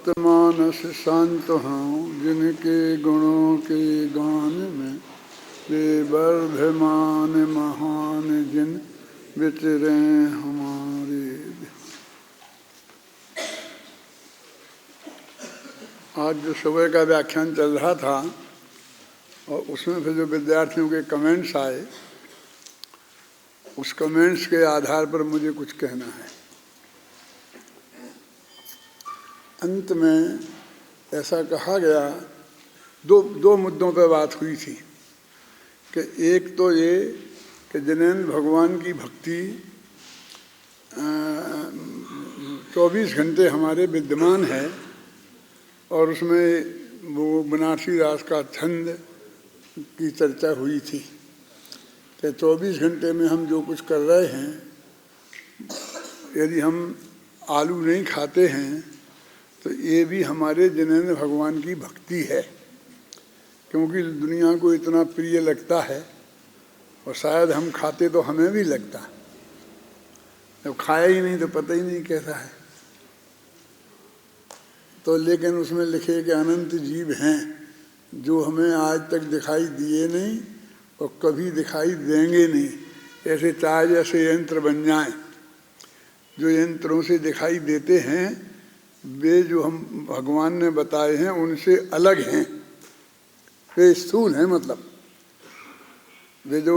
भक्त मानस शांत हों, जिनके गुणों के गान में वे वर्धमान महान जिन विचरे हमारे। आज जो सुबह का व्याख्यान चल रहा था और उसमें फिर जो विद्यार्थियों के कमेंट्स आए, उस कमेंट्स के आधार पर मुझे कुछ कहना है। अंत में ऐसा कहा गया, दो मुद्दों पर बात हुई थी कि एक तो ये कि जिनेंद्र भगवान की भक्ति 24 घंटे हमारे विद्यमान है और उसमें वो बनारसी दास का छंद की चर्चा हुई थी कि 24 घंटे में हम जो कुछ कर रहे हैं, यदि हम आलू नहीं खाते हैं तो ये भी हमारे जिनेंद्र भगवान की भक्ति है, क्योंकि दुनिया को इतना प्रिय लगता है और शायद हम खाते तो हमें भी लगता, जब खाया ही नहीं तो पता ही नहीं कैसा है। तो लेकिन उसमें लिखे कि अनंत जीव हैं जो हमें आज तक दिखाई दिए नहीं और कभी दिखाई देंगे नहीं। ऐसे चाहे जैसे यंत्र बन जाएं, जो यंत्रों से दिखाई देते हैं वे जो हम भगवान ने बताए हैं उनसे अलग हैं, वे स्थूल हैं। मतलब वे जो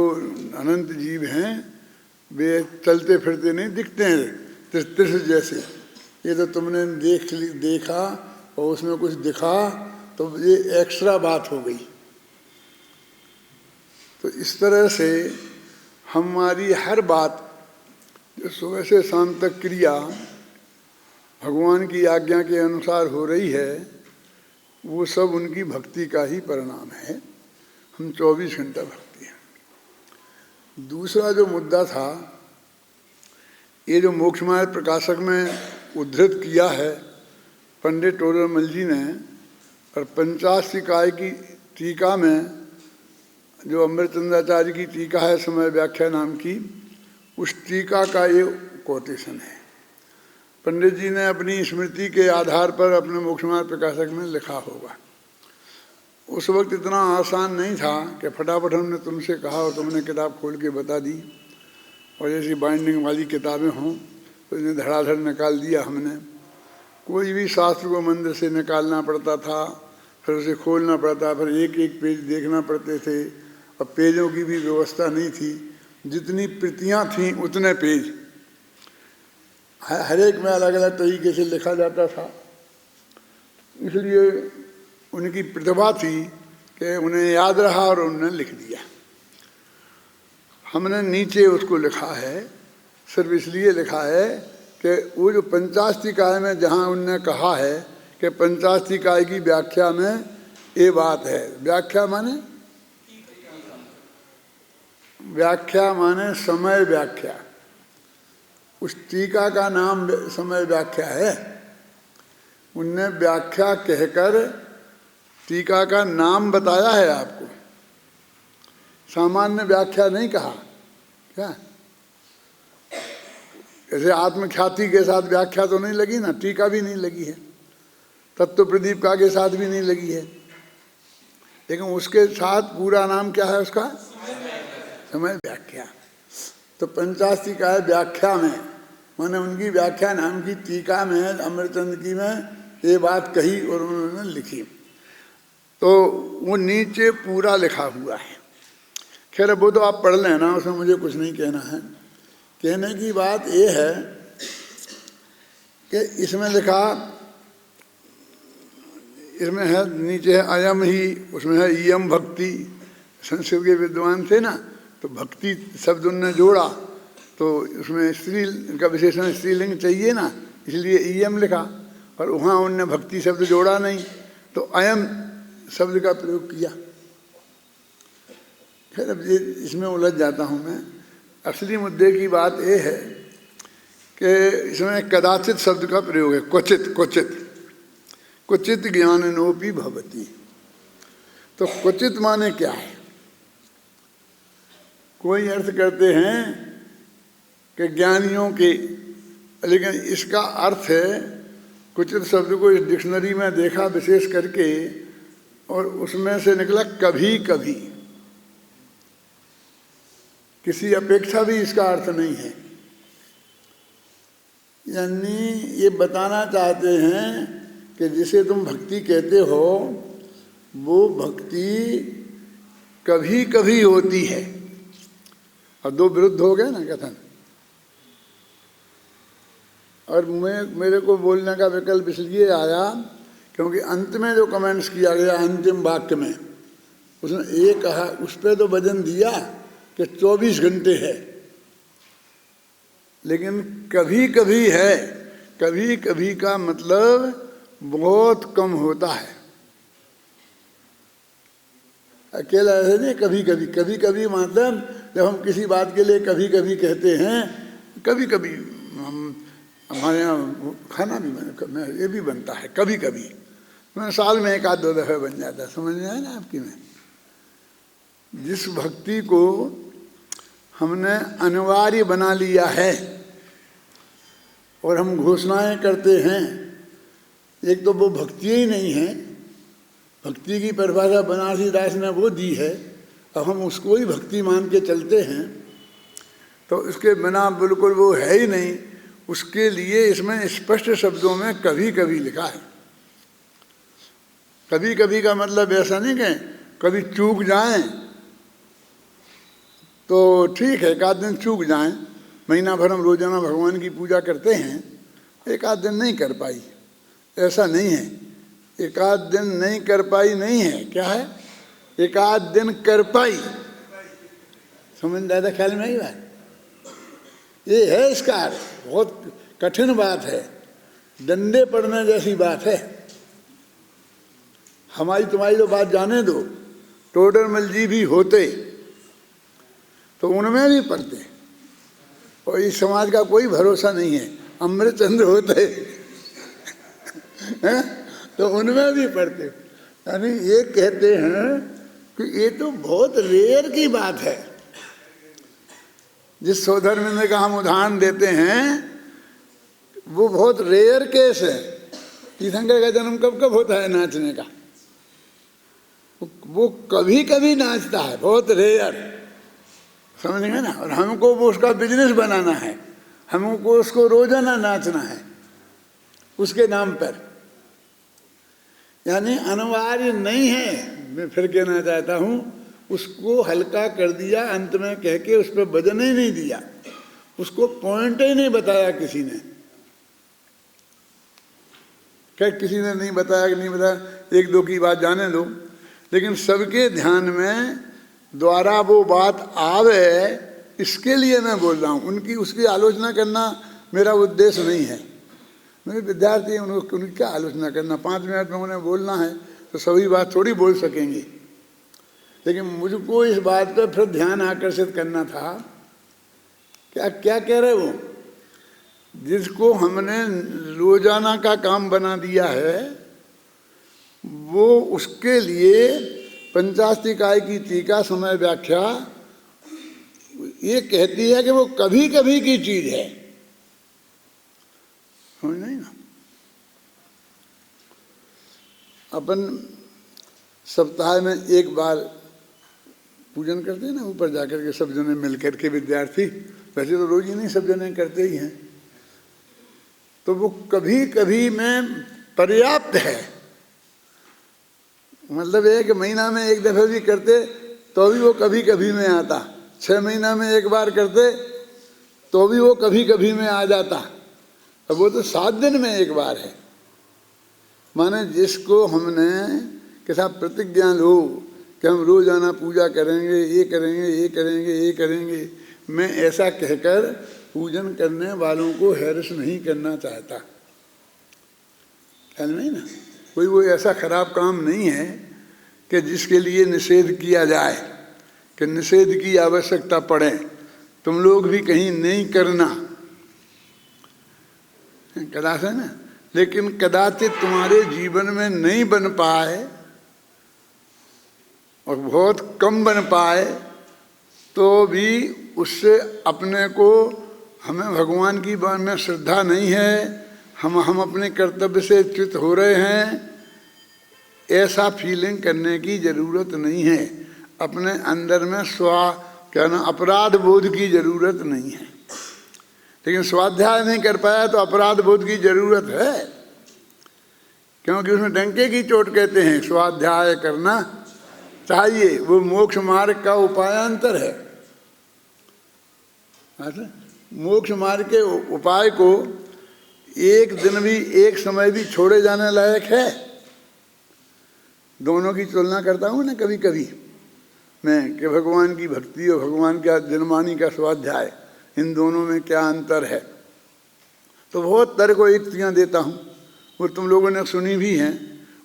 अनंत जीव हैं वे चलते फिरते नहीं दिखते हैं त्रिश जैसे। ये तो तुमने देखा और उसमें कुछ दिखा तो ये एक्स्ट्रा बात हो गई। तो इस तरह से हमारी हर बात जो सुबह से शाम तक क्रिया भगवान की आज्ञा के अनुसार हो रही है, वो सब उनकी भक्ति का ही परिणाम है। हम 24 घंटा भक्ति है। दूसरा जो मुद्दा था, ये जो मोक्षमार्ग प्रकाशक में उद्धृत किया है पंडित टोडरमल जी ने, और 50 निकाय की टीका में जो अमृतचंद्राचार्य की टीका है समय व्याख्या नाम की, उस टीका का ये कोटेशन है। पंडित जी ने अपनी स्मृति के आधार पर अपने मोक्षमार्ग प्रकाशक में लिखा होगा। उस वक्त इतना आसान नहीं था कि फटाफट हमने तुमसे कहा और तुमने किताब खोल के बता दी, और जैसी बाइंडिंग वाली किताबें हों तो इन्हें धड़ाधड़ निकाल दिया हमने। कोई भी शास्त्र को मंदिर से निकालना पड़ता था, फिर उसे खोलना पड़ता, फिर एक एक पेज देखना पड़ते थे, और पेजों की भी व्यवस्था नहीं थी। जितनी प्रतियाँ थीं उतने पेज, हर एक में अलग अलग तरीके से लिखा जाता था। इसलिए उनकी प्रतिभा थी कि उन्हें याद रहा और उन्होंने लिख दिया। हमने नीचे उसको लिखा है, सिर्फ इसलिए लिखा है कि वो जो 50 निकाय में जहाँ उनने कहा है कि 50 निकाय की व्याख्या में ये बात है। व्याख्या माने समय व्याख्या। उस टीका का नाम समय व्याख्या है। उनने व्याख्या कहकर टीका का नाम बताया है आपको, सामान्य व्याख्या नहीं कहा। क्या ऐसे आत्मख्याति के साथ व्याख्या तो नहीं लगी ना, टीका भी नहीं लगी है, तत्व प्रदीप का के साथ भी नहीं लगी है, लेकिन उसके साथ पूरा नाम क्या है उसका? समय व्याख्या। तो 50 निकाय व्याख्या में माने उनकी व्याख्या नाम की टीका में अमृतचंद की में ये बात कही और उन्होंने लिखी। तो वो नीचे पूरा लिखा हुआ है। खैर वो तो आप पढ़ लेना, उसमें मुझे कुछ नहीं कहना है। कहने की बात ये है कि इसमें लिखा, इसमें है नीचे है अयम ही, उसमें है इयम भक्ति। संस्कृत के विद्वान थे ना, तो भक्ति शब्द उनने जोड़ा, तो उसमें स्त्री का विशेषण स्त्रीलिंग चाहिए ना, इसलिए इयम लिखा, और वहाँ उनने भक्ति शब्द जोड़ा नहीं तो अयम शब्द का प्रयोग किया। फिर अब ये इसमें उलझ जाता हूँ मैं। असली मुद्दे की बात ये है कि इसमें कदाचित शब्द का प्रयोग है, क्वचित क्वचित क्वचित ज्ञाननोपि भवति। तो क्वचित माने क्या है? कोई अर्थ करते हैं कि ज्ञानियों के, लेकिन इसका अर्थ है कुछ शब्द को इस डिक्शनरी में देखा विशेष करके, और उसमें से निकला कभी कभी। किसी अपेक्षा भी इसका अर्थ नहीं है। यानी ये बताना चाहते हैं कि जिसे तुम भक्ति कहते हो वो भक्ति कभी कभी होती है। और दो विरुद्ध हो गए ना कथन। और मेरे को बोलने का विकल्प इसलिए आया क्योंकि अंत में जो कमेंट्स किया गया अंतिम वाक्य में, उसने ये कहा, उस पर तो वजन दिया कि 24 घंटे है, लेकिन कभी कभी है। कभी कभी का मतलब बहुत कम होता है। अकेला ऐसे नहीं, कभी कभी। कभी कभी मतलब जब हम किसी बात के लिए कभी कभी कहते हैं, कभी कभी हमारे यहाँ खाना भी ये भी बनता है कभी कभी, मैं साल में 1-2 दफे बन जाता है। समझ में आया ना आपकी? में जिस भक्ति को हमने अनिवार्य बना लिया है और हम घोषणाएं करते हैं, एक तो वो भक्ति ही नहीं है। भक्ति की परिभाषा बनारसी दास ने वो दी है, अब हम उसको ही भक्ति मान के चलते हैं, तो उसके बिना बिल्कुल वो है ही नहीं। उसके लिए इसमें स्पष्ट शब्दों में कभी कभी लिखा है। कभी कभी का मतलब ऐसा नहीं कि कभी चूक जाएं तो ठीक है, 1-8 दिन चूक जाएं। महीना भर हम रोजाना भगवान की पूजा करते हैं, 1-8 दिन नहीं कर पाई, ऐसा नहीं है। 1-8 दिन नहीं कर पाई नहीं है, क्या है? 1-8 दिन कर पाई। समझ ज़्यादा ख्याल में आई बात? ये है इसका अर्थ। बहुत कठिन बात है, डंडे पड़ने जैसी बात है। हमारी तुम्हारी तो बात जाने दो, टोडरमल जी भी होते तो उनमें भी पढ़ते, और इस समाज का कोई भरोसा नहीं है। अमृतचंद्र होते तो उनमें भी पढ़ते। यानी ये कहते हैं कि ये तो बहुत रेयर की बात है। जिस सौधर्म का हम उदाहरण देते हैं वो बहुत रेयर केस है। तीर्थंकर का जन्म कब कब होता है नाचने का? वो कभी कभी नाचता है, बहुत रेयर। समझ गए ना? और हमको वो उसका बिजनेस बनाना है, हमको उसको रोजाना नाचना है उसके नाम पर। यानी अनिवार्य नहीं है। मैं फिर कहना चाहता हूं, उसको हल्का कर दिया अंत में कह के, उस पर वजन ही नहीं दिया, उसको पॉइंट ही नहीं बताया किसी ने। क्या किसी ने नहीं बताया कि नहीं बताया, 1-2 की बात जाने दो, लेकिन सबके ध्यान में द्वारा वो बात आवे, इसके लिए मैं बोल रहा हूँ। उनकी उसकी आलोचना करना मेरा उद्देश्य नहीं है। मेरे विद्यार्थी हैं, उनकी क्या आलोचना करना? 5 मिनट में उन्हें बोलना है तो सभी बात थोड़ी बोल सकेंगे। लेकिन मुझको इस बात पर फिर ध्यान आकर्षित करना था, क्या कह रहे वो? जिसको हमने रोजाना का काम बना दिया है, वो उसके लिए पंचाशतिकाय की टीका समय व्याख्या ये कहती है कि वो कभी कभी की चीज है। समझ नहीं ना? अपन सप्ताह में 1 बार पूजन करते हैं ना, ऊपर जाकर के सब जने मिल करके विद्यार्थी, वैसे तो रोज ही नहीं सब जने करते ही हैं, तो वो कभी कभी में पर्याप्त है। मतलब एक महीना में 1 दफे भी करते तो भी वो कभी कभी में आता, 6 महीना में 1 बार करते तो भी वो कभी कभी में आ जाता, अब वो तो 7 दिन में 1 बार है। माने जिसको हमने के साथ प्रतिज्ञा लो कि हम रोजाना पूजा करेंगे, ये करेंगे, ये करेंगे, ये करेंगे, मैं ऐसा कहकर पूजन करने वालों को हैरस नहीं करना चाहता। ख्याल नहीं ना? कोई वो ऐसा खराब काम नहीं है कि जिसके लिए निषेध किया जाए, कि निषेध की आवश्यकता पड़े। तुम लोग भी कहीं नहीं करना, कदाचित है ना, लेकिन कदाचित तुम्हारे जीवन में नहीं बन पाए और बहुत कम बन पाए तो भी उससे अपने को, हमें भगवान की बात में श्रद्धा नहीं है, हम अपने कर्तव्य से च्युत हो रहे हैं, ऐसा फीलिंग करने की जरूरत नहीं है। अपने अंदर में क्या ना अपराध बोध की जरूरत नहीं है। लेकिन स्वाध्याय नहीं कर पाया तो अपराध बोध की जरूरत है, क्योंकि उसमें डंके की चोट कहते हैं स्वाध्याय करना चाहिए। वो मोक्ष मार्ग का उपायांतर है। मोक्ष मार्ग के उपाय को एक दिन भी, एक समय भी छोड़े जाने लायक है। दोनों की तुलना करता हूँ ना कभी कभी मैं, कि भगवान की भक्ति और भगवान का जनमानी का स्वाध्याय, इन दोनों में क्या अंतर है। तो बहुत तर्क और युक्तियाँ देता हूँ, वो तुम लोगों ने सुनी भी हैं,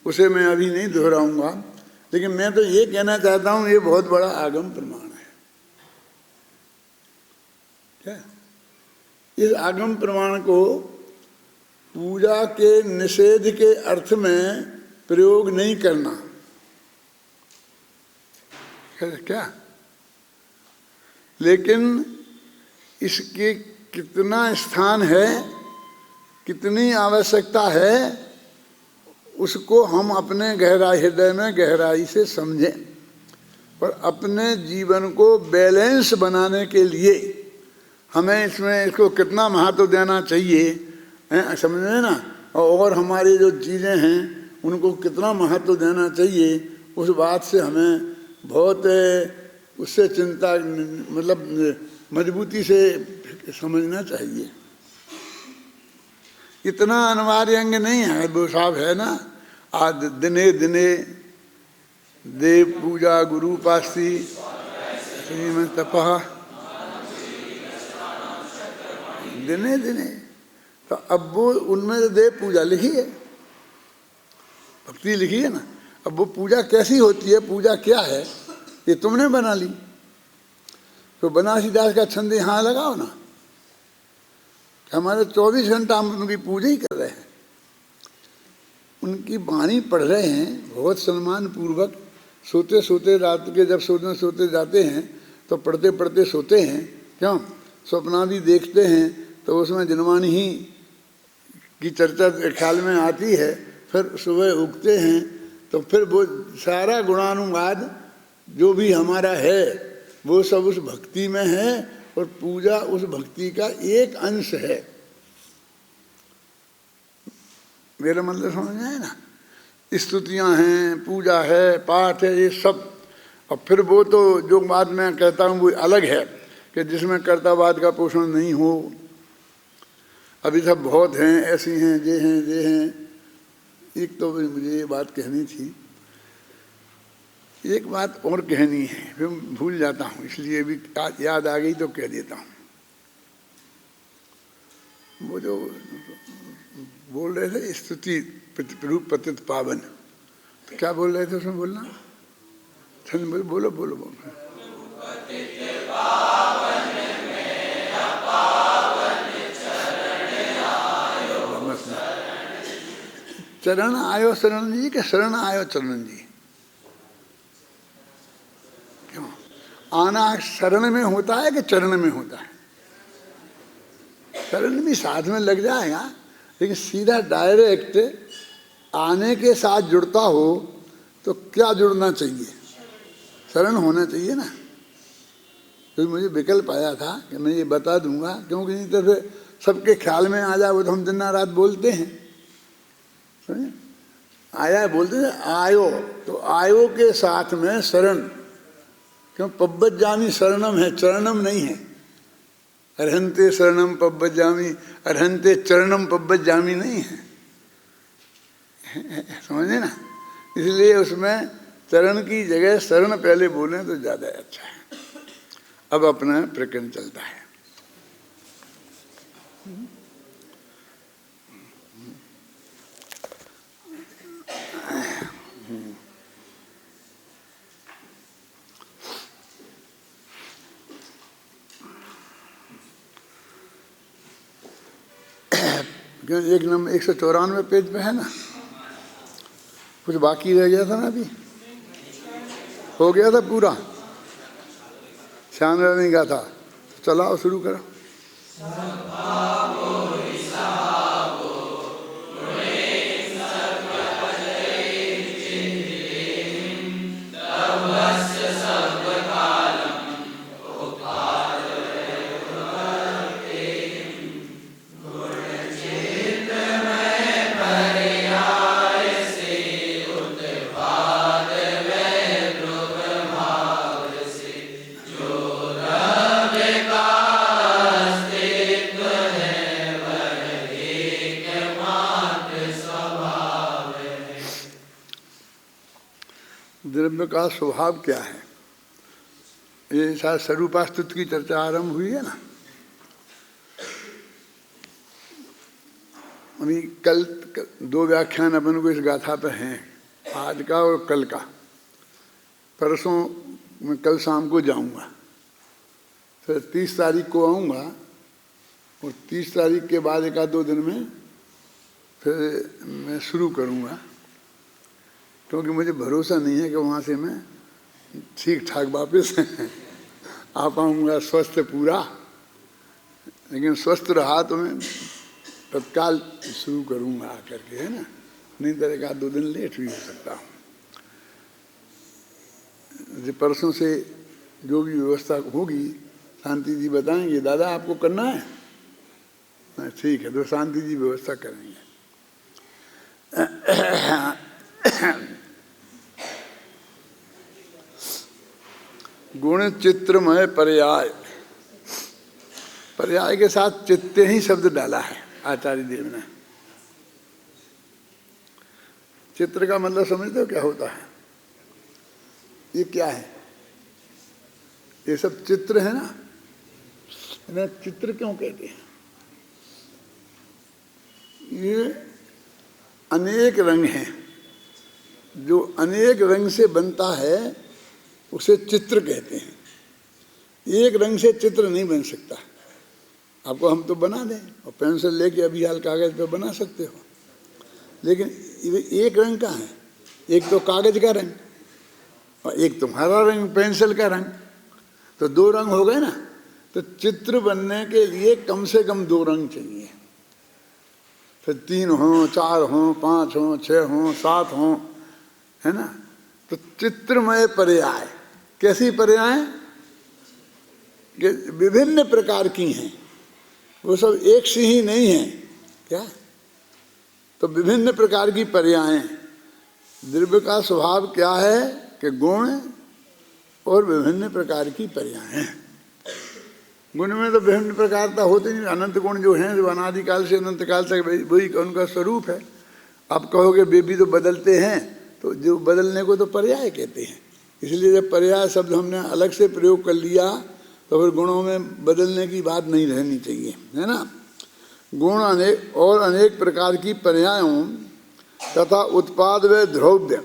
उसे मैं अभी नहीं दोहराऊंगा। लेकिन मैं तो ये कहना चाहता हूँ, ये बहुत बड़ा आगम प्रमाण है। क्या इस आगम प्रमाण को पूजा के निषेध के अर्थ में प्रयोग नहीं करना, क्या, लेकिन इसके कितना स्थान है, कितनी आवश्यकता है, उसको हम अपने गहराई हृदय में गहराई से समझें और अपने जीवन को बैलेंस बनाने के लिए हमें इसको कितना महत्व देना चाहिए, समझे ना। और हमारी जो चीज़ें हैं उनको कितना महत्व देना चाहिए, उस बात से हमें बहुत उससे चिंता, मतलब मजबूती से समझना चाहिए। इतना अनिवार्य अंग नहीं है वो साहब, है ना। आज दिने दिने देव पूजा गुरु उपासि श्रीमन तपः, दिने दिने। तो अब वो उनमें तो देव पूजा लिखी है, भक्ति लिखी है ना। अब वो पूजा कैसी होती है, पूजा क्या है, ये तुमने बना ली। तो बनारसीदास का छंद यहाँ लगाओ ना, हमारे 24 घंटा हम उनकी पूजा ही कर रहे हैं, उनकी वाणी पढ़ रहे हैं बहुत सम्मान पूर्वक। सोते सोते रात के जब सोते जाते हैं तो पढ़ते पढ़ते सोते हैं, क्यों, सपना भी देखते हैं, तो उसमें जनवाणी ही की चर्चा ख्याल में आती है। फिर सुबह उगते हैं तो फिर वो सारा गुणानुवाद जो भी हमारा है वो सब उस भक्ति में है, और पूजा उस भक्ति का एक अंश है। मेरा मतलब समझ में है ना। स्तुतियाँ हैं, पूजा है, पाठ है, ये सब। और फिर वो तो जो बात मैं कहता हूँ वो अलग है कि जिसमें कर्तावाद का पोषण नहीं हो। अभी सब बहुत हैं, ऐसी हैं, ये हैं, ये हैं। एक तो मुझे ये बात कहनी थी, एक बात और कहनी है, फिर भूल जाता हूँ, इसलिए भी याद आ गई तो कह देता हूँ। वो जो बोल रहे थे स्तुति रूप पतित पावन, तो क्या बोल रहे थे उसमें, बोलना बोलो बोलो बोलो, बोलो। चरण आयो शरण जी के शरण आयो चरण जी। क्यों आना शरण में होता है कि चरण में होता है? शरण भी साथ में लग जाएगा, लेकिन सीधा डायरेक्ट आने के साथ जुड़ता हो तो क्या जुड़ना चाहिए? शरण होना चाहिए ना। तो मुझे विकल्प आया था कि मैं ये बता दूंगा, क्योंकि नहीं तो फिर सबके ख्याल में आ जाए, वो तो हम दिन रात बोलते हैं। आया बोलते हैं आयो, तो आयो के साथ में शरण, क्यों पब्बजामी शरणम है, चरणम नहीं है। अरहंते शरणम पब्बजामी, अरहंते चरणम पब्बजामी नहीं है, समझे ना। इसलिए उसमें चरण की जगह शरण पहले बोलें तो ज़्यादा अच्छा है। अब अपना प्रकरण चलता है। एक नंबर 194 पेज पे है ना। कुछ बाकी रह गया था ना, अभी हो गया था पूरा, ध्यान रहने का था। चलाओ शुरू करो। द्रव्य का स्वभाव क्या है। ये शायद स्वरूपास्तुत की चर्चा आरंभ हुई है ना। अभी कल 2 व्याख्यान अपन को इस गाथा पे हैं, आज का और कल का। परसों मैं कल शाम को जाऊंगा, फिर 30 तारीख को आऊँगा और 30 तारीख के बाद 1-2 दिन में फिर मैं शुरू करूँगा, क्योंकि मुझे भरोसा नहीं है कि वहाँ से मैं ठीक ठाक वापस आ पाऊँगा स्वस्थ पूरा। लेकिन स्वस्थ रहा तो मैं तत्काल शुरू करूँगा आकर के, है ना। नहीं तो 1-2 दिन लेट भी हो सकता हूँ। परसों से जो भी व्यवस्था होगी शांति जी बताएंगे, दादा आपको करना है, ठीक है, तो शांति जी व्यवस्था करेंगे। गुण चित्रमय पर्याय, पर्याय के साथ चित्ते ही शब्द डाला है आचार्य देव ने। चित्र का मतलब समझते हो क्या होता है? ये क्या है? ये सब चित्र है ना, इन्हें चित्र क्यों कहते हैं? ये अनेक रंग हैं, जो अनेक रंग से बनता है उसे चित्र कहते हैं। एक रंग से चित्र नहीं बन सकता। आपको हम तो बना दें और पेंसिल लेके अभी हाल कागज पे बना सकते हो, लेकिन एक रंग का है, एक तो कागज का रंग और एक तुम्हारा रंग पेंसिल का रंग, तो 2 रंग हो गए ना। तो चित्र बनने के लिए कम से कम 2 रंग चाहिए, फिर 3 हो, 4 हो, 5 हो, 6 हो, 7 हो, है ना। तो चित्रमय पर्याय, कैसी पर्याय कि विभिन्न प्रकार की हैं, वो सब एक सी ही नहीं है क्या। तो विभिन्न प्रकार की पर्याय। द्रव्य का स्वभाव क्या है कि गुण और विभिन्न प्रकार की पर्याय। गुण में तो विभिन्न प्रकार का होते नहीं, अनंत गुण जो हैं, जो अनादिकाल से अनंत काल तक वही उनका स्वरूप है। आप कहोगे वे भी तो बदलते हैं, तो जो बदलने को तो पर्याय कहते हैं। इसलिए जब पर्याय शब्द हमने अलग से प्रयोग कर लिया तो फिर गुणों में बदलने की बात नहीं रहनी चाहिए, है ना। गुण अनेक और अनेक प्रकार की पर्यायों तथा उत्पाद व द्रव्य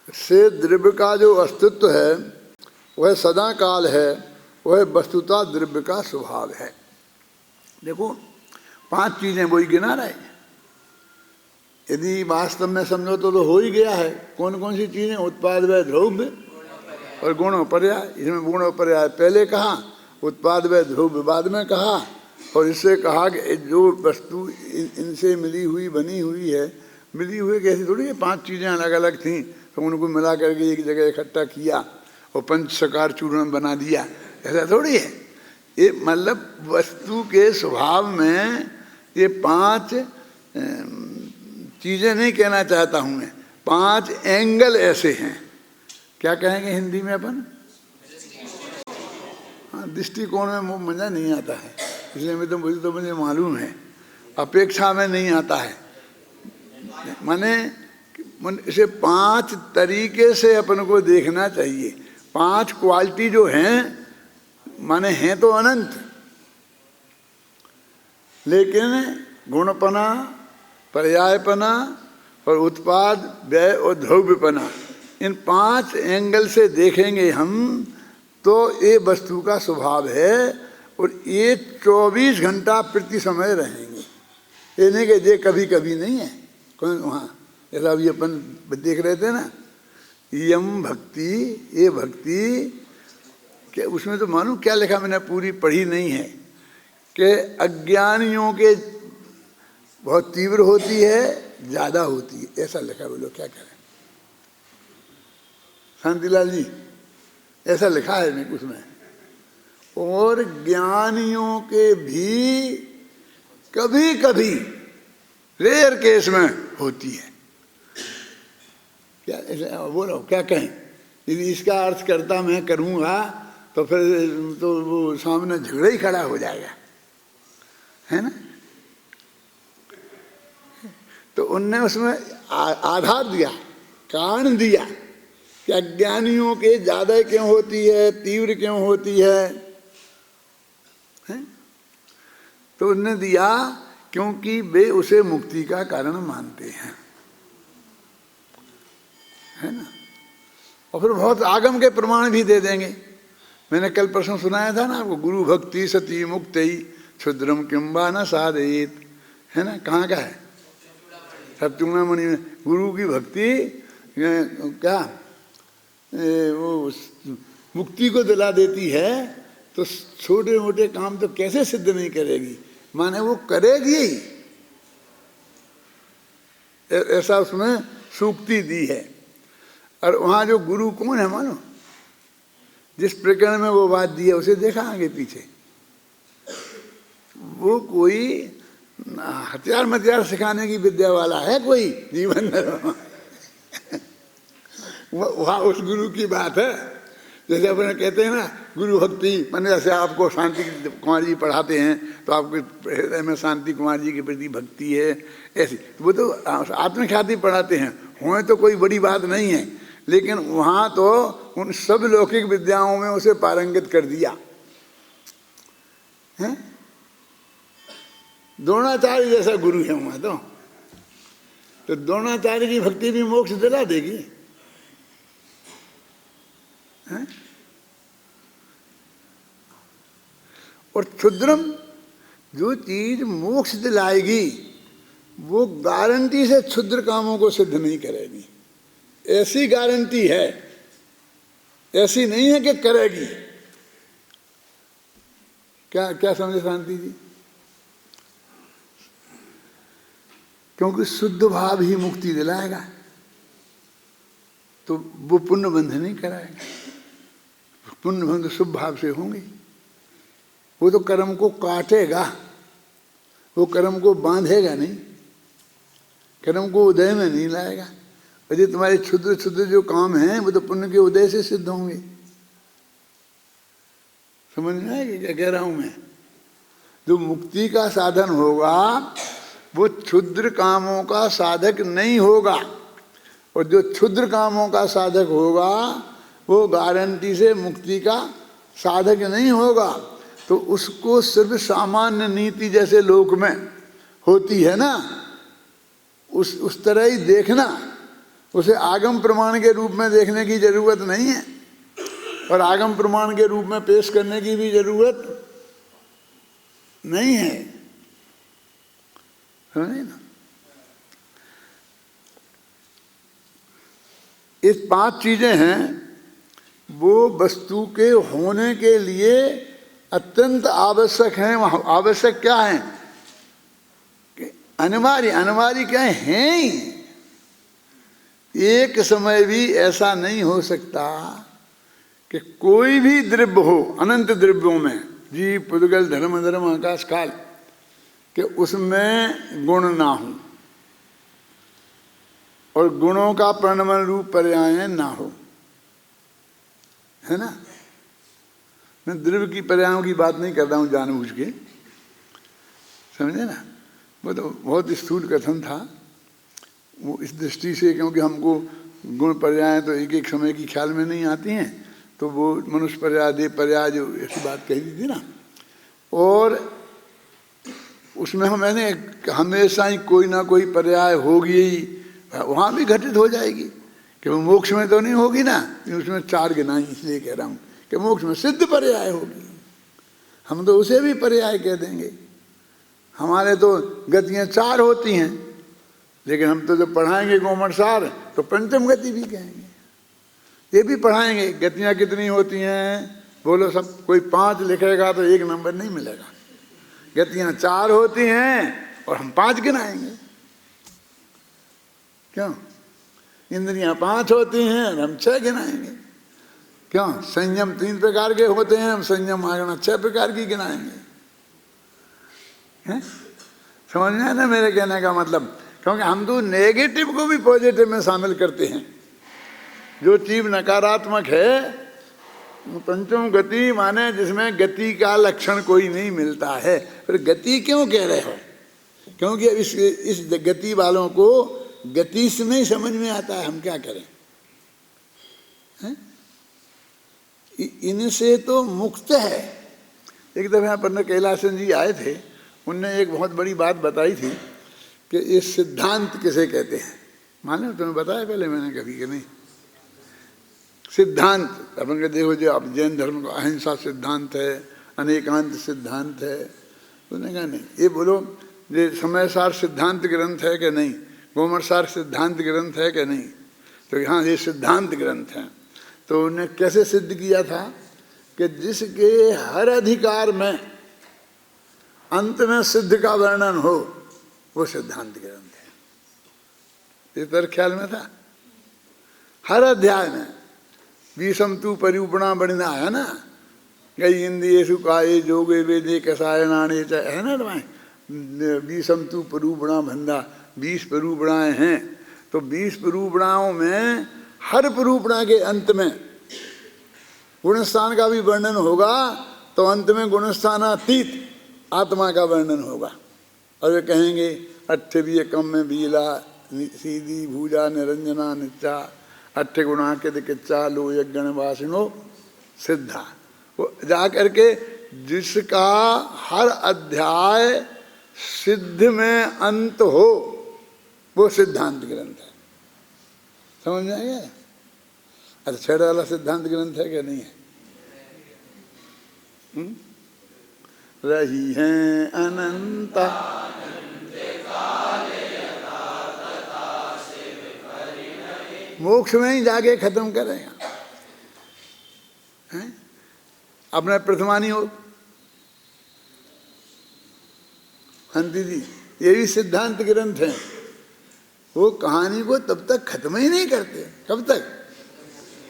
से द्रव्य का जो अस्तित्व है वह सदा काल है, वह वस्तुतः द्रव्य का स्वभाव है। देखो 5 चीजें वही गिना रहे। यदि वास्तव में समझो तो हो ही गया है। कौन कौन सी चीजें? उत्पाद व द्रव्य और गुण और पर्याय। इसमें गुण और पर्याय पहले कहा, उत्पाद व द्रव्य बाद में कहा, और इससे कहा कि जो वस्तु इनसे मिली हुई बनी हुई है, मिली हुई कैसी थोड़ी है, 5 चीजें अलग अलग थीं तो उनको मिला करके एक जगह इकट्ठा किया और पंचसकार चूर्ण बना दिया, ऐसा थोड़ी है। ये मतलब वस्तु के स्वभाव में ये 5 चीजें नहीं कहना चाहता हूं मैं, 5 एंगल ऐसे हैं। क्या कहेंगे हिंदी में अपन? हाँ, दृष्टिकोण में मजा नहीं आता है, इसलिए मुझे मालूम है, अपेक्षा में नहीं आता है। माने इसे 5 तरीके से अपन को देखना चाहिए। 5 क्वालिटी जो हैं, माने हैं तो अनंत, लेकिन गुणपना, पर्यायपना और उत्पाद व्यय और द्रव्यपना, इन 5 एंगल से देखेंगे हम तो ये वस्तु का स्वभाव है। और ये 24 घंटा प्रति समय रहेंगे। ये नहीं कि ये कभी कभी नहीं है। कौन वहाँ जैसा अभी अपन देख रहे थे ना, यम भक्ति, ये भक्ति के उसमें तो मालूम क्या लिखा, मैंने पूरी पढ़ी नहीं है, कि अज्ञानियों के बहुत तीव्र होती है, ज़्यादा होती है, ऐसा लिखा। बोलो क्या करें शांतिलाल जी, ऐसा लिखा है नहीं उसमें। और ज्ञानियों के भी कभी कभी रेयर केस में होती है। क्या बोलो क्या कहें? यदि इसका अर्थ करता मैं करूँगा तो फिर तो वो सामने झगड़ा ही खड़ा हो जाएगा, है ना। तो उनने उसमें आधार दिया, कारण दिया कि अज्ञानियों के ज्यादा क्यों होती है, तीव्र क्यों होती है? तो उसने दिया क्योंकि वे उसे मुक्ति का कारण मानते हैं, है ना। और फिर बहुत आगम के प्रमाण भी दे देंगे। मैंने कल परसों सुनाया था ना आपको, गुरु भक्ति सती मुक्ति क्षुद्रम किंबा न साधयेत, है ना। कहाँ का है? सब चूड़ामणि में। गुरु की भक्ति क्या वो मुक्ति को दिला देती है, तो छोटे मोटे काम तो कैसे सिद्ध नहीं करेगी, माने वो करेगी ही, ऐसा उसमें सूक्ति दी है। और वहाँ जो गुरु कौन है मानो, जिस प्रकरण में वो बात दी है उसे देखा आगे पीछे, वो कोई हथियार मथियार सिखाने की विद्या वाला है कोई जीवन में? वहाँ उस गुरु की बात है। जैसे अपने कहते हैं ना गुरु भक्ति, मैंने जैसे आपको शांति कुमार जी पढ़ाते हैं तो आपके हृदय में शांति कुमार जी के प्रति भक्ति है, ऐसी वो तो आत्मख्याति पढ़ाते हैं, होए तो कोई बड़ी बात नहीं है। लेकिन वहाँ तो उन सब लौकिक विद्याओं में उसे पारंगत कर दिया है। द्रोणाचार्य जैसा गुरु है वहाँ तो द्रोणाचार्य की भक्ति भी मोक्ष दिला देगी है? और क्षुद्रम जो चीज मोक्ष दिलाएगी वो गारंटी से क्षुद्र कामों को सिद्ध नहीं करेगी, ऐसी गारंटी है, ऐसी नहीं है कि करेगी। क्या क्या समझे शांति जी? क्योंकि शुद्ध भाव ही मुक्ति दिलाएगा, तो वो पुण्य बंध नहीं कराएगा। पुण्य बंध शुभ भाव से होंगे। वो तो कर्म को काटेगा, वो कर्म को बांधेगा नहीं, कर्म को उदय में नहीं लाएगा। यदि तुम्हारे क्षुद्र क्षुद्र जो काम हैं वो तो पुण्य के उदय से सिद्ध होंगे। समझ में आएगी क्या कह रहा हूं मैं? जो मुक्ति का साधन होगा वो क्षुद्र कामों का साधक नहीं होगा, और जो क्षुद्र कामों का साधक होगा वो गारंटी से मुक्ति का साधक नहीं होगा। तो उसको सिर्फ सामान्य नीति जैसे लोक में होती है ना, उस तरह ही देखना, उसे आगम प्रमाण के रूप में देखने की जरूरत नहीं है, और आगम प्रमाण के रूप में पेश करने की भी जरूरत नहीं है, समझे ना। इस 5 चीजें हैं वो वस्तु के होने के लिए अत्यंत आवश्यक हैं। आवश्यक क्या है? अनिवार्य, अनिवार्य क्या है ही। एक समय भी ऐसा नहीं हो सकता कि कोई भी द्रव्य हो, अनंत द्रव्यों में जीव पुद्गल धर्म धर्म आकाश काल, कि उसमें गुण ना हो और गुणों का प्रणमन रूप पर्याय ना हो, है ना। मैं द्रव्य की पर्यायों की बात नहीं कर रहा हूँ जानबूझ के, समझे ना। वो तो बहुत स्थूल कथन था वो, इस दृष्टि से क्योंकि हमको गुण पर्याय तो एक एक समय की ख्याल में नहीं आती हैं, तो वो मनुष्य पर्याय देव पर्याय जो ऐसी बात कही थी ना, और उसमें मैंने हमेशा ही कोई ना कोई पर्याय होगी ही, वहाँ भी घटित हो जाएगी कि वो मोक्ष में तो नहीं होगी ना, उसमें 4 गिनाई, इसलिए कह रहा हूँ कि मोक्ष में सिद्ध पर्याय होगी। हम तो उसे भी पर्याय कह देंगे। हमारे तो गतियाँ 4 होती हैं, लेकिन हम तो जब पढ़ाएंगे गोमटसार तो पंचम गति भी कहेंगे, ये भी पढ़ाएंगे। गतियाँ कितनी होती हैं बोलो सब, कोई 5 लिखेगा तो 1 नंबर नहीं मिलेगा। गतियाँ 4 होती हैं और हम 5 गिनाएंगे, क्यों? इंद्रियां 5 होती हैं और हम 6 गिनाएंगे, क्यों? संयम 3 प्रकार के होते हैं, हम संयम आगना 6 प्रकार की गिनाएंगे, हैं? समझ में है ना मेरे कहने का मतलब? क्योंकि हम तो नेगेटिव को भी पॉजिटिव में शामिल करते हैं। जो चीज नकारात्मक है पंचम गति माने जिसमें गति का लक्षण कोई नहीं मिलता है। फिर गति क्यों कह रहे हो? क्योंकि इस गति वालों को गति से नहीं समझ में आता है, हम क्या करें, हैं? इनसे तो मुक्त है। एक दफा पंडित कैलासन जी आए थे, उनने एक बहुत बड़ी बात बताई थी कि ये सिद्धांत किसे कहते हैं। मालूम तुम्हें बताया पहले मैंने कभी कि नहीं? सिद्धांत अपन के देखो, जो आप जैन धर्म का अहिंसा सिद्धांत है, अनेकांत सिद्धांत है। उन्होंने कहा नहीं, ये बोलो ये समय सार सिद्धांत ग्रंथ है कि नहीं, गोमर सार सिद्धांत ग्रंथ है कि नहीं? तो हाँ, ये सिद्धांत ग्रंथ है। तो उन्होंने कैसे सिद्ध किया था कि जिसके हर अधिकार में अंत में सिद्ध का वर्णन हो, वो सिद्धांत ग्रंथ है। इस तरह ख्याल में था। हर अध्याय में विषम तू परिरूपणा बढ़ना है ना, गई इंद्रियेषु काये जोगे वेदे कसायनाने है ना, तुम्हें विषम तू परिरूपणा भंडा 20 परिरूपणाएं हैं। तो 20 परिरूपणाओं में हर परिरूपणा के अंत में गुणस्थान का भी वर्णन होगा, तो अंत में गुणस्थानातीत आत्मा का वर्णन होगा। और वे कहेंगे अट्ठवीय कम में बीला सीधी भूजा निरंजना निच्चा अट्ठ गुणाकृत किच्चा लो यज्ञ वासिनो सिद्धा। वो जा करके जिसका हर अध्याय सिद्ध में अंत हो, वो सिद्धांत ग्रंथ है। समझ में आएगा? अच्छा, छेड़ वाला सिद्धांत ग्रंथ है क्या नहीं है? रही हैं अनंता मोक्ष में ही जाके खत्म करेगा। हैं? अपने प्रथमानी हो हंती जी, ये भी सिद्धांत ग्रंथ है। वो कहानी को तब तक खत्म ही नहीं करते। कब तक?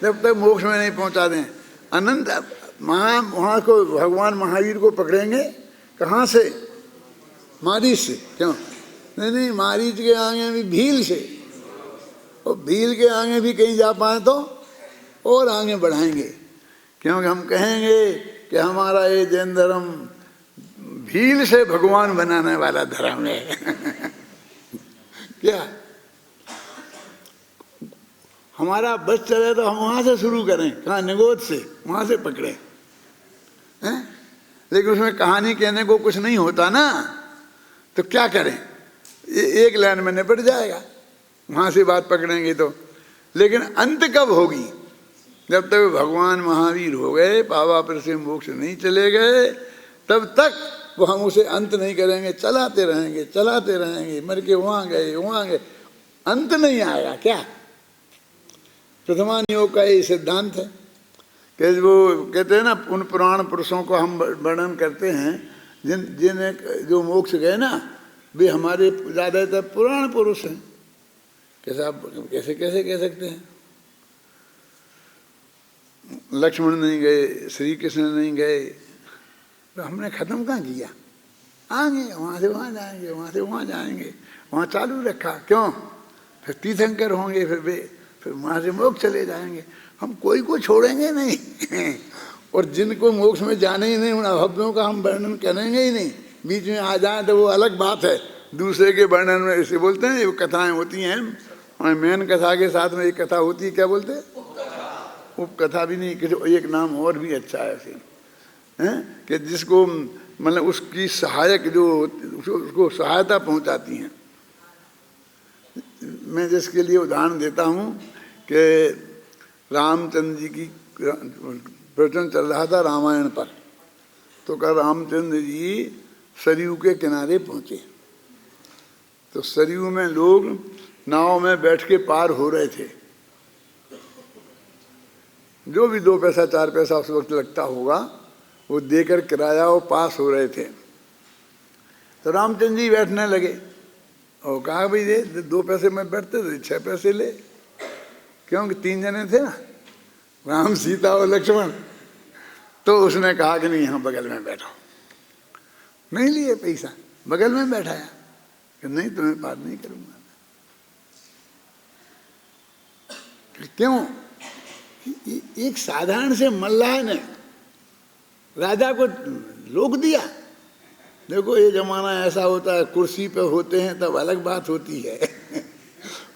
जब तक मोक्ष में नहीं पहुंचा दें। अनंत वहाँ को भगवान महावीर को पकड़ेंगे कहाँ से? मारीच से। क्यों? नहीं, मारीच के आगे भी भील से, और भील के आगे भी कहीं जा पाए तो और आगे बढ़ाएंगे। क्योंकि हम कहेंगे कि हमारा ये जैन धर्म भील से भगवान बनाने वाला धर्म है। क्या हमारा बस चले तो हम वहाँ से शुरू करें? कहाँ? निगोद से, वहाँ से पकड़े हैं? लेकिन उसमें कहानी कहने को कुछ नहीं होता ना, तो क्या करें? एक लाइन में निपट जाएगा, वहाँ से बात पकड़ेंगे तो। लेकिन अंत कब होगी? जब तक भगवान महावीर हो गए, पावापर से मोक्ष नहीं चले गए, तब तक वो हम उसे अंत नहीं करेंगे। चलाते रहेंगे, चलाते रहेंगे, मर के वहाँ गए, वहाँ गए, अंत नहीं आएगा। क्या प्रथमान योग का ये सिद्धांत है कि वो कहते हैं ना, उन पुराण पुरुषों को हम वर्णन करते हैं जिन जो मोक्ष गए ना, वे हमारे ज़्यादातर पुराण पुरुष हैं। कैसे आप कैसे कह सकते हैं? लक्ष्मण नहीं गए, श्री कृष्ण नहीं गए, तो हमने ख़त्म कहाँ किया? आएंगे, वहाँ से वहाँ जाएंगे, वहाँ से वहाँ जाएंगे, वहाँ चालू रखा। क्यों? फिर तीर्थंकर होंगे, फिर वहाँ से मोक्ष चले जाएंगे। हम कोई को छोड़ेंगे नहीं। और जिनको मोक्ष में जाने ही नहीं, उन अभव्यों का हम वर्णन करेंगे ही नहीं। बीच में आ जाए तो वो अलग बात है। दूसरे के वर्णन में ऐसे बोलते हैं, वो कथाएं होती हैं, और मेन कथा के साथ में एक कथा होती है, क्या बोलते हैं? उपकथा भी नहीं, कि एक नाम और भी अच्छा है ऐसे हैं कि जिसको मतलब उसकी सहायक जो उसको सहायता पहुंचाती हैं। मैं जिसके लिए उदाहरण देता हूँ कि रामचंद्र जी की प्रवचन चल रहा था रामायण पर, तो कल रामचंद्र जी सरयू के किनारे पहुँचे। तो सरयू में लोग नाव में बैठ के पार हो रहे थे। जो भी 2 पैसा 4 पैसा उस वक्त लगता होगा, वो देकर किराया वो पास हो रहे थे। तो रामचंद्र जी बैठने लगे और कहा भाई दे 2 पैसे में बैठते थे, 6 पैसे ले। क्योंकि 3 जने थे ना, राम सीता और लक्ष्मण। तो उसने कहा कि नहीं, यहाँ बगल में बैठो। नहीं लिए पैसा, बगल में बैठाया कि नहीं तुम्हें बात नहीं करूँगा। क्यों? एक साधारण से मल्लाह ने राजा को रोक दिया। देखो ये जमाना ऐसा होता है, कुर्सी पे होते हैं तब अलग बात होती है,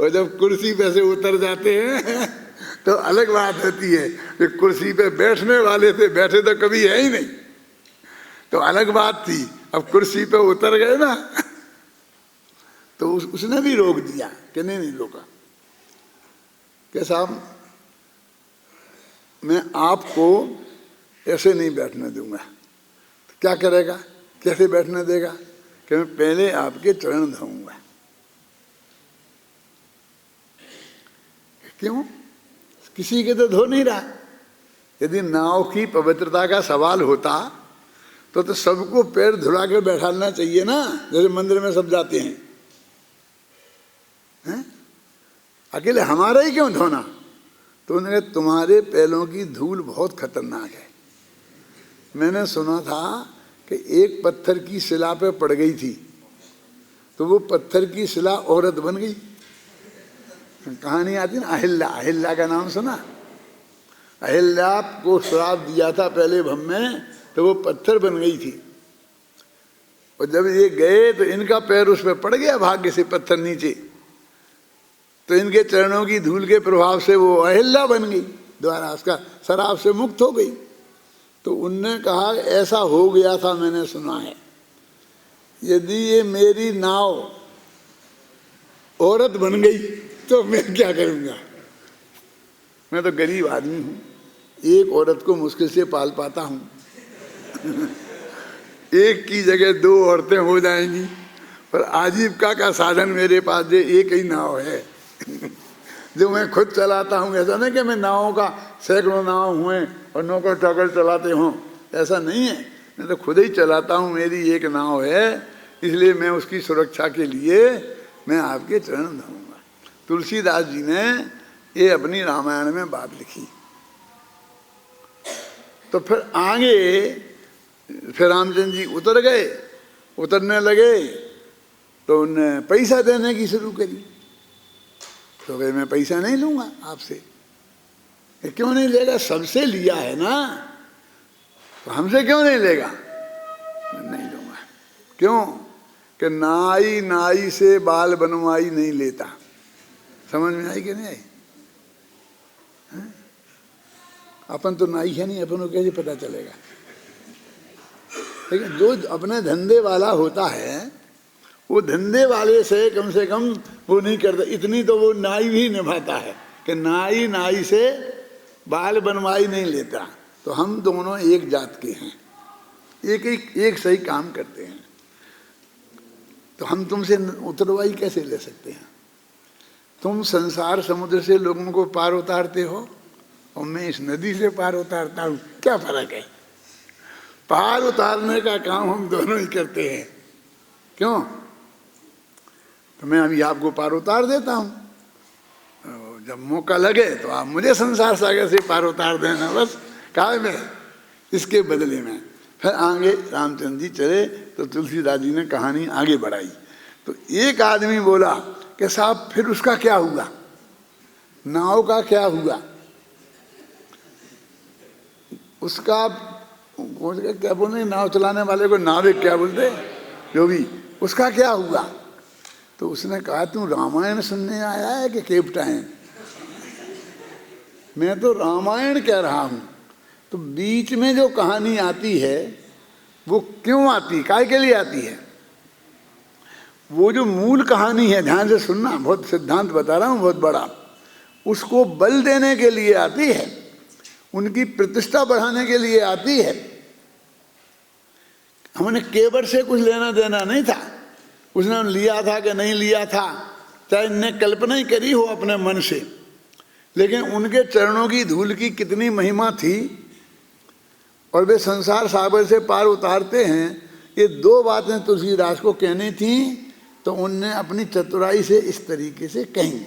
और जब कुर्सी पे से उतर जाते हैं तो अलग बात होती है कि कुर्सी पे बैठने वाले थे, बैठे तो कभी है ही नहीं, तो अलग बात थी। अब कुर्सी पे उतर गए ना तो उसने भी रोक दिया कि नहीं रोका कि साहब मैं आपको ऐसे नहीं बैठने दूंगा। तो क्या करेगा, कैसे बैठने देगा कि मैं पहले आपके चरण धोऊंगा। क्यों, किसी के तो धो नहीं रहा। यदि नाव की पवित्रता का सवाल होता तो सबको पैर धुला के बैठाना चाहिए ना, जैसे मंदिर में सब जाते हैं, हैं? अकेले हमारा ही क्यों धोना। तो उन्होंने कहा तुम्हारे पैरों की धूल बहुत खतरनाक है। मैंने सुना था कि एक पत्थर की शिला पे पड़ गई थी तो वो पत्थर की शिला औरत बन गई। कहानी आती ना, अहिल्या, अहिल्या का नाम सुना। अहिल्या को श्राप दिया था पहले भम में, तो वो पत्थर बन गई थी। और जब ये गए तो इनका पैर उस पर पड़ गया भाग्य से, पत्थर नीचे, तो इनके चरणों की धूल के प्रभाव से वो अहिल्या बन गई, द्वारा उसका शराब से मुक्त हो गई। तो उनने कहा ऐसा हो गया था, मैंने सुना है। यदि ये मेरी नाव औरत बन गई तो मैं क्या करूँगा। मैं तो गरीब आदमी हूँ, एक औरत को मुश्किल से पाल पाता हूँ। एक की जगह दो औरतें हो जाएंगी, पर आजीविका का साधन मेरे पास जो एक ही नाव है जो मैं खुद चलाता हूँ। ऐसा नहीं कि मैं नावों का सैकड़ों नाव हुए और नौकर चाकर चलाते हों, ऐसा नहीं है। मैं तो खुद ही चलाता हूँ, मेरी एक नाव है, इसलिए मैं उसकी सुरक्षा के लिए मैं आपके चरण धरूंगा। तुलसीदास जी ने ये अपनी रामायण में बात लिखी। तो फिर आगे फिर रामचंद्र जी उतर गए, उतरने लगे तो उनने पैसा देने की शुरू करी। तो भाई मैं पैसा नहीं लूंगा आपसे। क्यों नहीं लेगा, सबसे लिया है ना, तो हमसे क्यों नहीं लेगा। मैं नहीं लूंगा। क्यों कि नाई नाई से बाल बनवाई नहीं लेता। समझ में आई कि नहीं आई। अपन तो नाई है नहीं, अपन को कैसे पता चलेगा। लेकिन जो अपने धंधे वाला होता है वो धंधे वाले से कम वो नहीं करता। इतनी तो वो नाई भी निभाता है कि नाई नाई से बाल बनवाई नहीं लेता। तो हम दोनों एक जात के हैं, एक सही काम करते हैं। तो हम तुमसे उतरवाई कैसे ले सकते हैं। तुम संसार समुद्र से लोगों को पार उतारते हो और मैं इस नदी से पार उतारता हूँ, क्या फर्क है। पार उतारने का काम हम दोनों ही करते हैं। क्यों, तो मैं अभी आपको पार उतार देता हूँ, जब मौका लगे तो आप मुझे संसार सागर से पार उतार देना, बस काय में इसके बदले में। फिर आगे रामचंद्र जी चले तो तुलसीदास जी ने कहानी आगे बढ़ाई। तो एक आदमी बोला कि साहब फिर उसका क्या हुआ, नाव का क्या हुआ। उसका क्या बोलते, नाव चलाने वाले को नाविक क्या बोलते, जो भी, उसका क्या हुआ। तो उसने कहा तू रामायण सुनने आया है कि केपटाइन। मैं तो रामायण कह रहा हूं। तो बीच में जो कहानी आती है वो क्यों आती, काय के लिए आती है। वो जो मूल कहानी है, ध्यान से सुनना, बहुत सिद्धांत बता रहा हूं बहुत बड़ा, उसको बल देने के लिए आती है, उनकी प्रतिष्ठा बढ़ाने के लिए आती है। हमने केवट से कुछ लेना देना नहीं था, उसने लिया था कि नहीं लिया था, चाहे इनने कल्पना ही करी हो अपने मन से, लेकिन उनके चरणों की धूल की कितनी महिमा थी और वे संसार सागर से पार उतारते हैं। ये दो बातें तुलसीदास को कहनी थी, तो उनने अपनी चतुराई से इस तरीके से कही,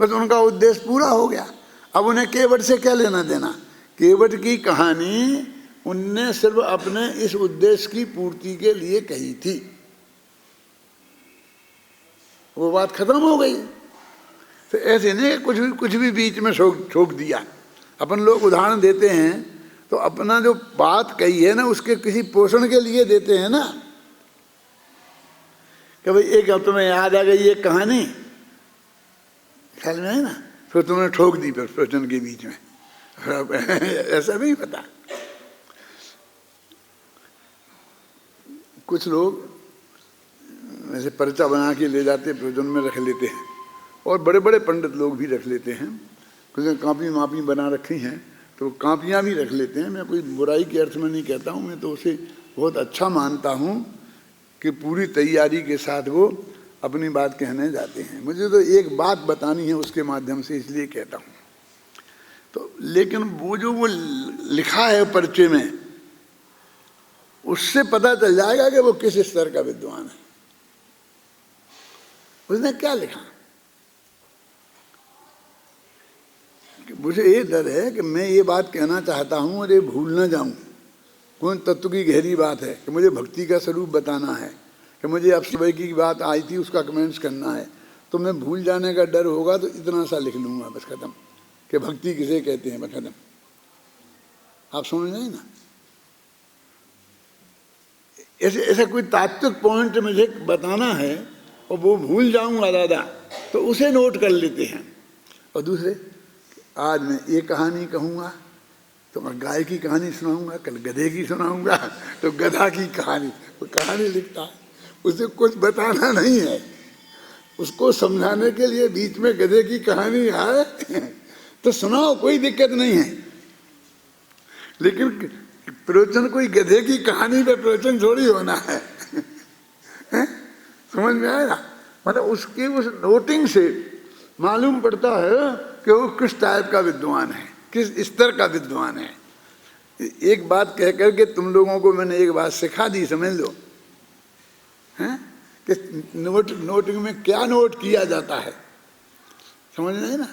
बस उनका उद्देश्य पूरा हो गया। अब उन्हें केवट से क्या लेना देना। केवट की कहानी उनने सिर्फ अपने इस उद्देश्य की पूर्ति के लिए कही थी, वो बात खत्म हो गई। तो ऐसे नहीं कुछ भी बीच में छोक दिया। अपन लोग उदाहरण देते हैं तो अपना जो बात कही है ना उसके किसी पोषण के लिए देते हैं ना, कि भाई एक अब तुम्हें याद आ गई एक कहानी, ख्याल में है ना, फिर तुमने ठोक दी फिर प्रवचन के बीच में, ऐसा नहीं पता। कुछ लोग ऐसे पर्चा बना के ले जाते प्रवचन में रख लेते हैं, और बड़े बड़े पंडित लोग भी रख लेते हैं, कुछ कापी मापी बना रखी हैं तो कापियाँ भी रख लेते हैं। मैं कोई बुराई के अर्थ में नहीं कहता हूँ, मैं तो उसे बहुत अच्छा मानता हूँ कि पूरी तैयारी के साथ वो अपनी बात कहने जाते हैं। मुझे तो एक बात बतानी है उसके माध्यम से, इसलिए कहता हूँ। तो लेकिन वो जो वो लिखा है पर्चे में, उससे पता चल जाएगा कि वो किस स्तर का विद्वान है। उसने क्या लिखा, मुझे ये डर है कि मैं ये बात कहना चाहता हूँ और ये भूल ना जाऊँ। कौन तत्व की गहरी बात है कि मुझे भक्ति का स्वरूप बताना है, कि मुझे अब सुबह की बात आई थी उसका कमेंट्स करना है, तो मैं भूल जाने का डर होगा तो इतना सा लिख लूँगा, बस खत्म, कि भक्ति किसे कहते हैं, बस खत्म। आप समझ रहे हैं ना? ऐसे ऐसा कोई तात्विक पॉइंट मुझे बताना है और वो भूल जाऊँगा दादा, तो उसे नोट कर लेते हैं। और दूसरे, आज मैं ये कहानी कहूँगा तो मैं गाय की कहानी सुनाऊंगा, कल गधे की सुनाऊंगा, तो गधा की कहानी, वो कहानी लिखता है, उसे कुछ बताना नहीं है, उसको समझाने के लिए बीच में गधे की कहानी आए तो सुनाओ, कोई दिक्कत नहीं है। लेकिन प्रवचन कोई गधे की कहानी पे प्रवचन थोड़ी होना है, समझ में आया? मतलब उसकी उस नोटिंग से मालूम पड़ता है कि वो किस टाइप का विद्वान है, किस स्तर का विद्वान है। एक बात कह करके तुम लोगों को मैंने एक बात सिखा दी, समझ लो, हैं कि नोटिंग में क्या नोट किया जाता है, समझ नहीं ना?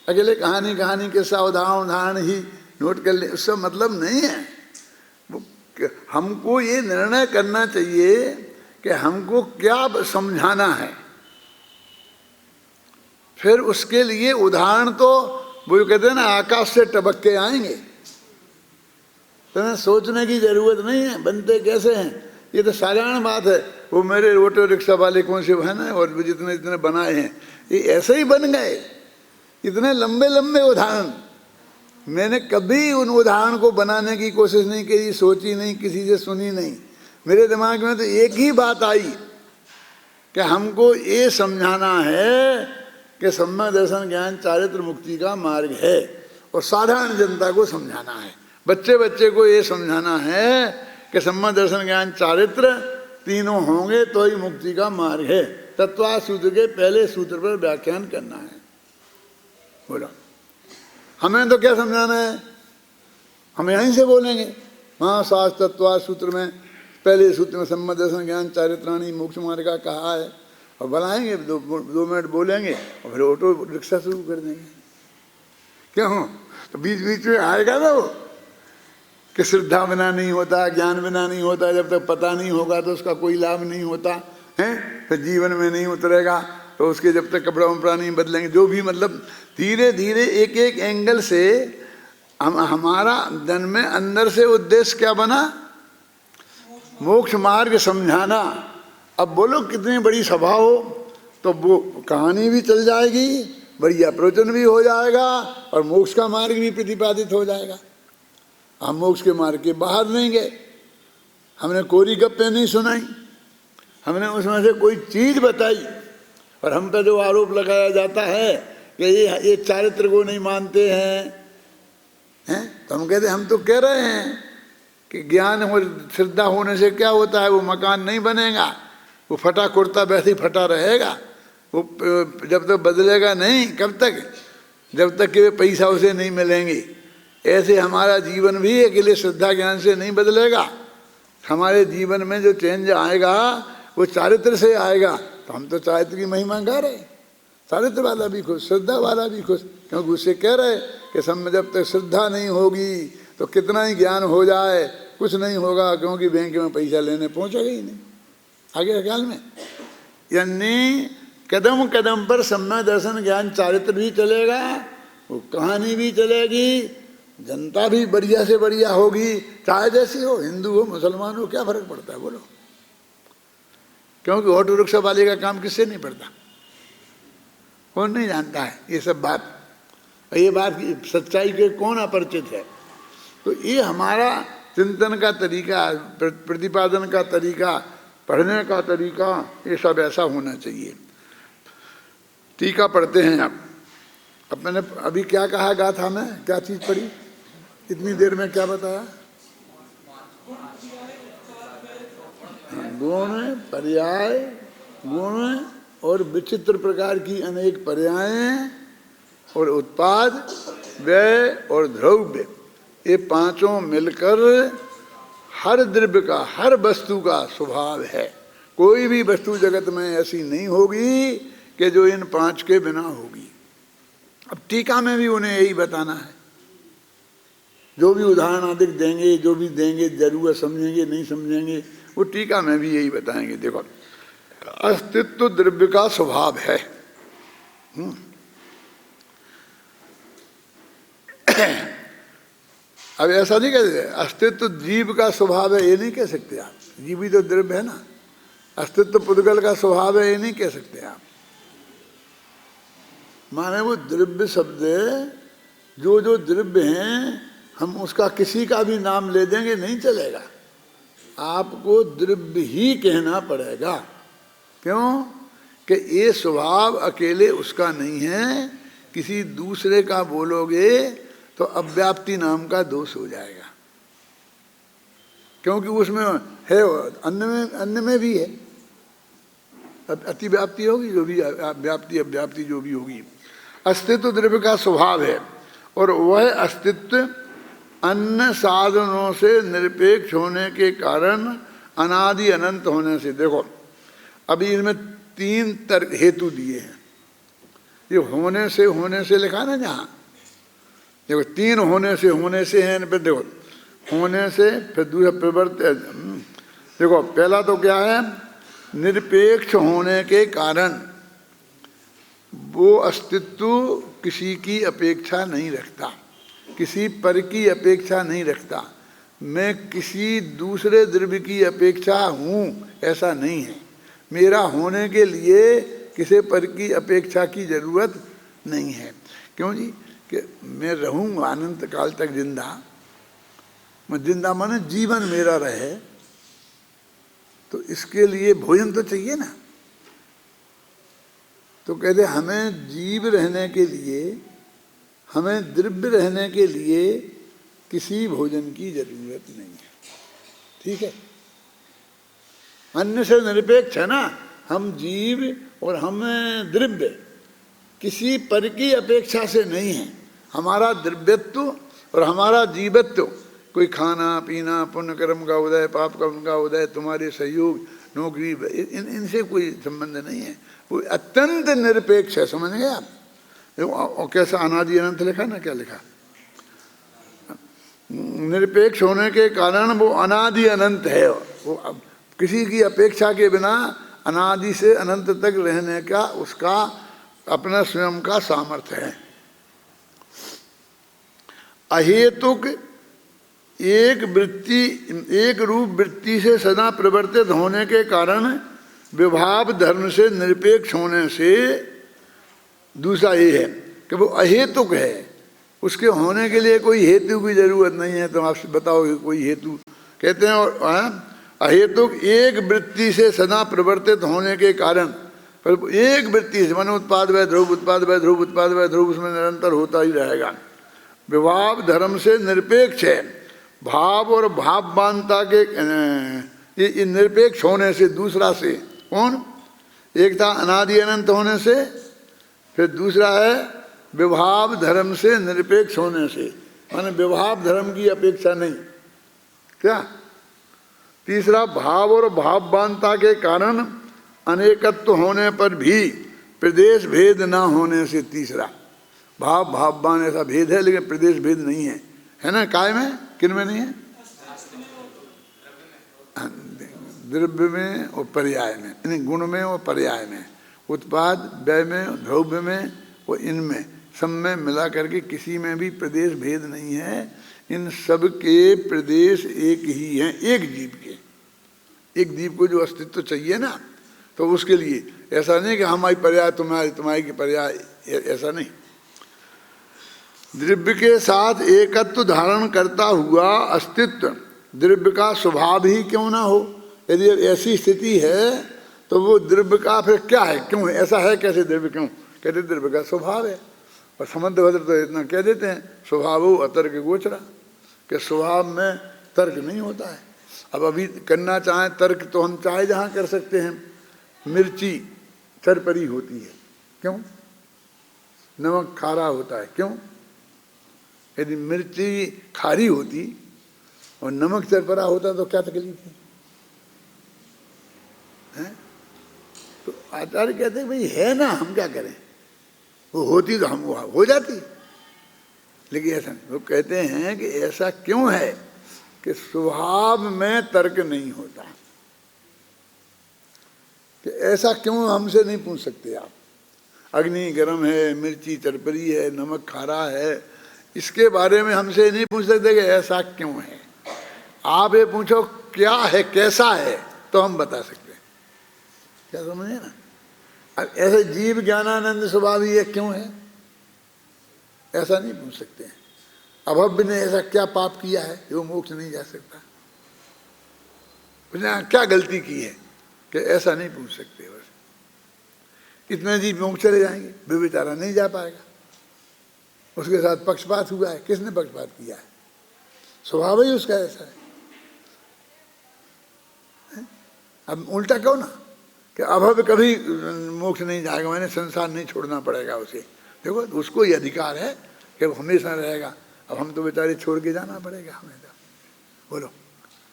अकेले कहानी के उदाहरण ही नोट कर ले, उसका मतलब नहीं है। वो हमको ये निर्णय करना चाहिए कि हमको क्या समझाना है, फिर उसके लिए उदाहरण तो वो कहते हैं ना, आकाश से टपक के आएंगे, तो सोचने की जरूरत नहीं है बनते कैसे हैं, ये तो साधारण बात है। वो मेरे ऑटो रिक्शा वाले कौन से है ना, और जितने जितने बनाए हैं ये ऐसे ही बन गए, इतने लंबे लंबे उदाहरण। मैंने कभी उन उदाहरण को बनाने की कोशिश नहीं की, सोची नहीं, किसी से सुनी नहीं। मेरे दिमाग में तो एक ही बात आई कि हमको ये समझाना है कि सम्यक दर्शन ज्ञान चारित्र मुक्ति का मार्ग है, और साधारण जनता को समझाना है, बच्चे को ये समझाना है कि सम्यक दर्शन ज्ञान चारित्र तीनों होंगे तो ही मुक्ति का मार्ग है। तत्वा सूत्र के पहले सूत्र पर व्याख्यान करना है। बोलो, हमें तो क्या समझाना है, हम यहीं से बोलेंगे। महाशास्त्र तत्वा सूत्र में पहले सूत्र में सम्यक दर्शन ज्ञान चारित्राणी मोक्ष मार्ग का कहा है, और बनाएंगे, 2 मिनट बोलेंगे और फिर ऑटो रिक्शा शुरू कर देंगे। क्यों? तो बीच बीच में आएगा ना वो कि श्रद्धा बिना नहीं होता, ज्ञान बिना नहीं होता, जब तक पता नहीं होगा तो उसका कोई लाभ नहीं होता है, फिर जीवन में नहीं उतरेगा, तो उसके जब तक कपड़ा वपड़ा नहीं बदलेंगे, जो भी, मतलब धीरे धीरे एक एक एंगल से हमारा जन्म में अंदर से उद्देश्य क्या बना, मोक्ष मार्ग समझाना। अब बोलो कितनी बड़ी सभा हो तो वो कहानी भी चल जाएगी, बढ़िया प्रवचन भी हो जाएगा, और मोक्ष का मार्ग भी प्रतिपादित हो जाएगा। हम मोक्ष के मार्ग के बाहर नहीं गए, हमने कोरी गप्पे नहीं सुनाई, हमने उसमें से कोई चीज बताई। और हम पर जो आरोप लगाया जाता है कि ये चारित्र को नहीं मानते हैं, तो हम कहते हम तो कह रहे हैं कि ज्ञान और श्रद्धा होने से क्या होता है, वो मकान नहीं बनेगा, वो फटा कुर्ता वैसे ही फटा रहेगा, वो जब तक बदलेगा नहीं। कब तक? जब तक कि वे पैसा उसे नहीं मिलेंगे। ऐसे हमारा जीवन भी अकेले श्रद्धा ज्ञान से नहीं बदलेगा। हमारे जीवन में जो चेंज आएगा वो चारित्र से आएगा। तो हम तो चारित्र की महिमा गा रहे, चारित्र वाला भी खुश, श्रद्धा वाला भी खुश, क्योंकि उससे कह रहे कि सब में जब तक श्रद्धा नहीं होगी तो कितना ही ज्ञान हो जाए कुछ नहीं होगा, क्योंकि बैंक में पैसा लेने पहुँचेगा ही नहीं आगे ख्याल में। यानी कदम कदम पर सम्यक दर्शन ज्ञान चारित्र भी चलेगा, वो कहानी भी चलेगी, जनता भी बढ़िया से बढ़िया होगी, चाहे जैसी हो, हिंदू हो मुसलमान हो, क्या फर्क पड़ता है बोलो? क्योंकि ऑटो रिक्शा वाले का काम किससे नहीं पड़ता, कौन नहीं जानता है ये सब बात। ये बात सच्चाई के कौन अपरिचित है? तो ये हमारा चिंतन का तरीका, प्रतिपादन का तरीका, पढ़ने का तरीका, ये सब ऐसा होना चाहिए। टीका पढ़ते हैं अब मैंने अभी क्या कहा गाथा में, क्या चीज पढ़ी इतनी देर में, क्या बताया? गुण, पर्याय, गुण और विचित्र प्रकार की अनेक पर्यायें और उत्पाद, व्यय और द्रव्य, ये पांचों मिलकर हर द्रव्य का, हर वस्तु का स्वभाव है। कोई भी वस्तु जगत में ऐसी नहीं होगी कि जो इन पांच के बिना होगी। अब टीका में भी उन्हें यही बताना है। जो भी उदाहरण आदि देंगे, जो भी देंगे, जरूरत समझेंगे नहीं समझेंगे, वो टीका में भी यही बताएंगे। देखो, अस्तित्व द्रव्य का स्वभाव है। अब ऐसा नहीं कह सकते अस्तित्व जीव का स्वभाव है, ये नहीं कह सकते आप। जीव भी तो द्रव्य है ना। अस्तित्व पुद्गल का स्वभाव है, ये नहीं कह सकते आप। माने वो द्रव्य शब्द, जो जो द्रव्य हैं, हम उसका किसी का भी नाम ले देंगे नहीं चलेगा, आपको द्रव्य ही कहना पड़ेगा। क्यों? कि ये स्वभाव अकेले उसका नहीं है, किसी दूसरे का बोलोगे तो अव्याप्ति नाम का दोष हो जाएगा। क्योंकि उसमें है, अन्न में भी है अतिव्याप्ति होगी, जो भी व्याप्ति अव्याप्ति जो भी होगी। अस्तित्व द्रव्य का स्वभाव है और वह अस्तित्व अन्य साधनों से निरपेक्ष होने के कारण अनादि अनंत होने से। देखो अभी इनमें तीन तर्क हेतु दिए हैं। ये होने से लिखा ना जहाँ, देखो तीन होने से हैं। फिर देखो होने से, फिर दूसरा प्रवर्तन। देखो पहला तो क्या है, निरपेक्ष होने के कारण वो अस्तित्व किसी की अपेक्षा नहीं रखता, किसी पर की अपेक्षा नहीं रखता। मैं किसी दूसरे द्रव्य की अपेक्षा हूँ ऐसा नहीं है। मेरा होने के लिए किसी पर की अपेक्षा की जरूरत नहीं है। क्यों जी? कि मैं रहूँगा अनंत काल तक जिंदा। मैं जिंदा माने जीवन मेरा रहे, तो इसके लिए भोजन तो चाहिए ना। तो कहते हमें जीव रहने के लिए, हमें द्रव्य रहने के लिए किसी भोजन की जरूरत नहीं है। ठीक है, अन्य से निरपेक्ष है ना। हम जीव और हम द्रव्य किसी पर की अपेक्षा से नहीं है। हमारा द्रव्यत्व और हमारा जीवत्व कोई खाना पीना, पुण्य कर्म का उदय, पाप कर्म का उदय, तुम्हारे सहयोग, नौकरी, इनसे कोई संबंध नहीं है। वो अत्यंत निरपेक्ष है। समझ गए आप? और कैसा अनादि अनंत लिखा ना, क्या लिखा? निरपेक्ष होने के कारण वो अनादि अनंत है। वो किसी की अपेक्षा के बिना अनादि से अनंत तक रहने का उसका अपना स्वयं का सामर्थ्य है। अहेतुक एक वृत्ति, एक रूप वृत्ति से सदा प्रवर्तित होने के कारण विभाव धर्म से निरपेक्ष होने से दूसरा ये है कि वो अहेतुक है। उसके होने के लिए कोई हेतु की जरूरत नहीं है। तो आपसे बताओगे कोई हेतु? कहते हैं और अहेतुक एक वृत्ति से सदा प्रवर्तित होने के कारण, पर एक वृत्ति से मन उत्पाद वह ध्रुव, उत्पाद वह ध्रुव, उत्पाद वह ध्रुव, उसमें निरंतर होता ही रहेगा। विभाव धर्म से निरपेक्ष है। भाव और भाववानता के ये निरपेक्ष होने से दूसरा से कौन? एक था अनादि अनंत होने से, फिर दूसरा है विभाव धर्म से निरपेक्ष होने से, माने विभाव धर्म की अपेक्षा नहीं। क्या? तीसरा भाव और भाववानता के कारण अनेकत्व होने पर भी प्रदेश भेद न होने से। तीसरा भाव भाववान ऐसा भेद है लेकिन प्रदेश भेद नहीं है, है ना? काय में, किन में नहीं है? द्रव्य में और पर्याय में, यानी गुण में और पर्याय में, उत्पाद व्यय में, द्रव्य में और इनमें सब में मिला करके किसी में भी प्रदेश भेद नहीं है। इन सब के प्रदेश एक ही हैं, एक जीव के। एक जीव को जो अस्तित्व चाहिए ना, तो उसके लिए ऐसा नहीं कि हमारी पर्याय तुम्हारी, तुम्हारी की पर्याय, ऐसा नहीं। द्रव्य के साथ एकत्व धारण करता हुआ अस्तित्व द्रव्य का स्वभाव ही क्यों ना हो। यदि ऐसी स्थिति है तो वो द्रव्य का फिर क्या है, क्यों है, ऐसा है कैसे द्रव्य, क्यों कहते द्रव्य का स्वभाव है। और समंत भद्र तो इतना कह देते हैं, स्वभावो अतर्क गोचरा, कि स्वभाव में तर्क नहीं होता है। अब अभी करना चाहें तर्क तो हम चाहे जहाँ कर सकते हैं। मिर्ची चरपरी होती है, क्यों? नमक खारा होता है, क्यों? यदि मिर्ची खारी होती और नमक चरपरा होता तो क्या तकलीफ है? तो आचार्य कहते हैं भाई है ना, हम क्या करें, वो होती तो हम हो जाती, लेकिन ऐसा नहीं। वो कहते हैं कि ऐसा क्यों है कि स्वभाव में तर्क नहीं होता, कि ऐसा क्यों हमसे नहीं पूछ सकते आप। अग्नि गर्म है, मिर्ची चरपरी है, नमक खारा है, इसके बारे में हमसे नहीं पूछ सकते कि ऐसा क्यों है। आप ये पूछो क्या है, कैसा है, तो हम बता सकते हैं। क्या समझे ना? अब ऐसे जीव ज्ञानानंद स्वभाव ही है, क्यों है, ऐसा नहीं पूछ सकते हैं। अभव्य ने ऐसा क्या पाप किया है जो मोक्ष नहीं जा सकता, उसने क्या गलती की है कि ऐसा नहीं पूछ सकते। बस कितने जीव मोक्ष चले जाएंगे, वे बेचारा नहीं जा पाएगा, उसके साथ पक्षपात हुआ है। किसने पक्षपात किया है? स्वभाव ही उसका ऐसा है। अब उल्टा कहो ना कि अभव्य कभी मोक्ष नहीं जाएगा, मैंने संसार नहीं छोड़ना पड़ेगा उसे। देखो उसको ये अधिकार है कि वो हमेशा रहेगा, अब हम तो बेचारे छोड़ के जाना पड़ेगा हमें। तो बोलो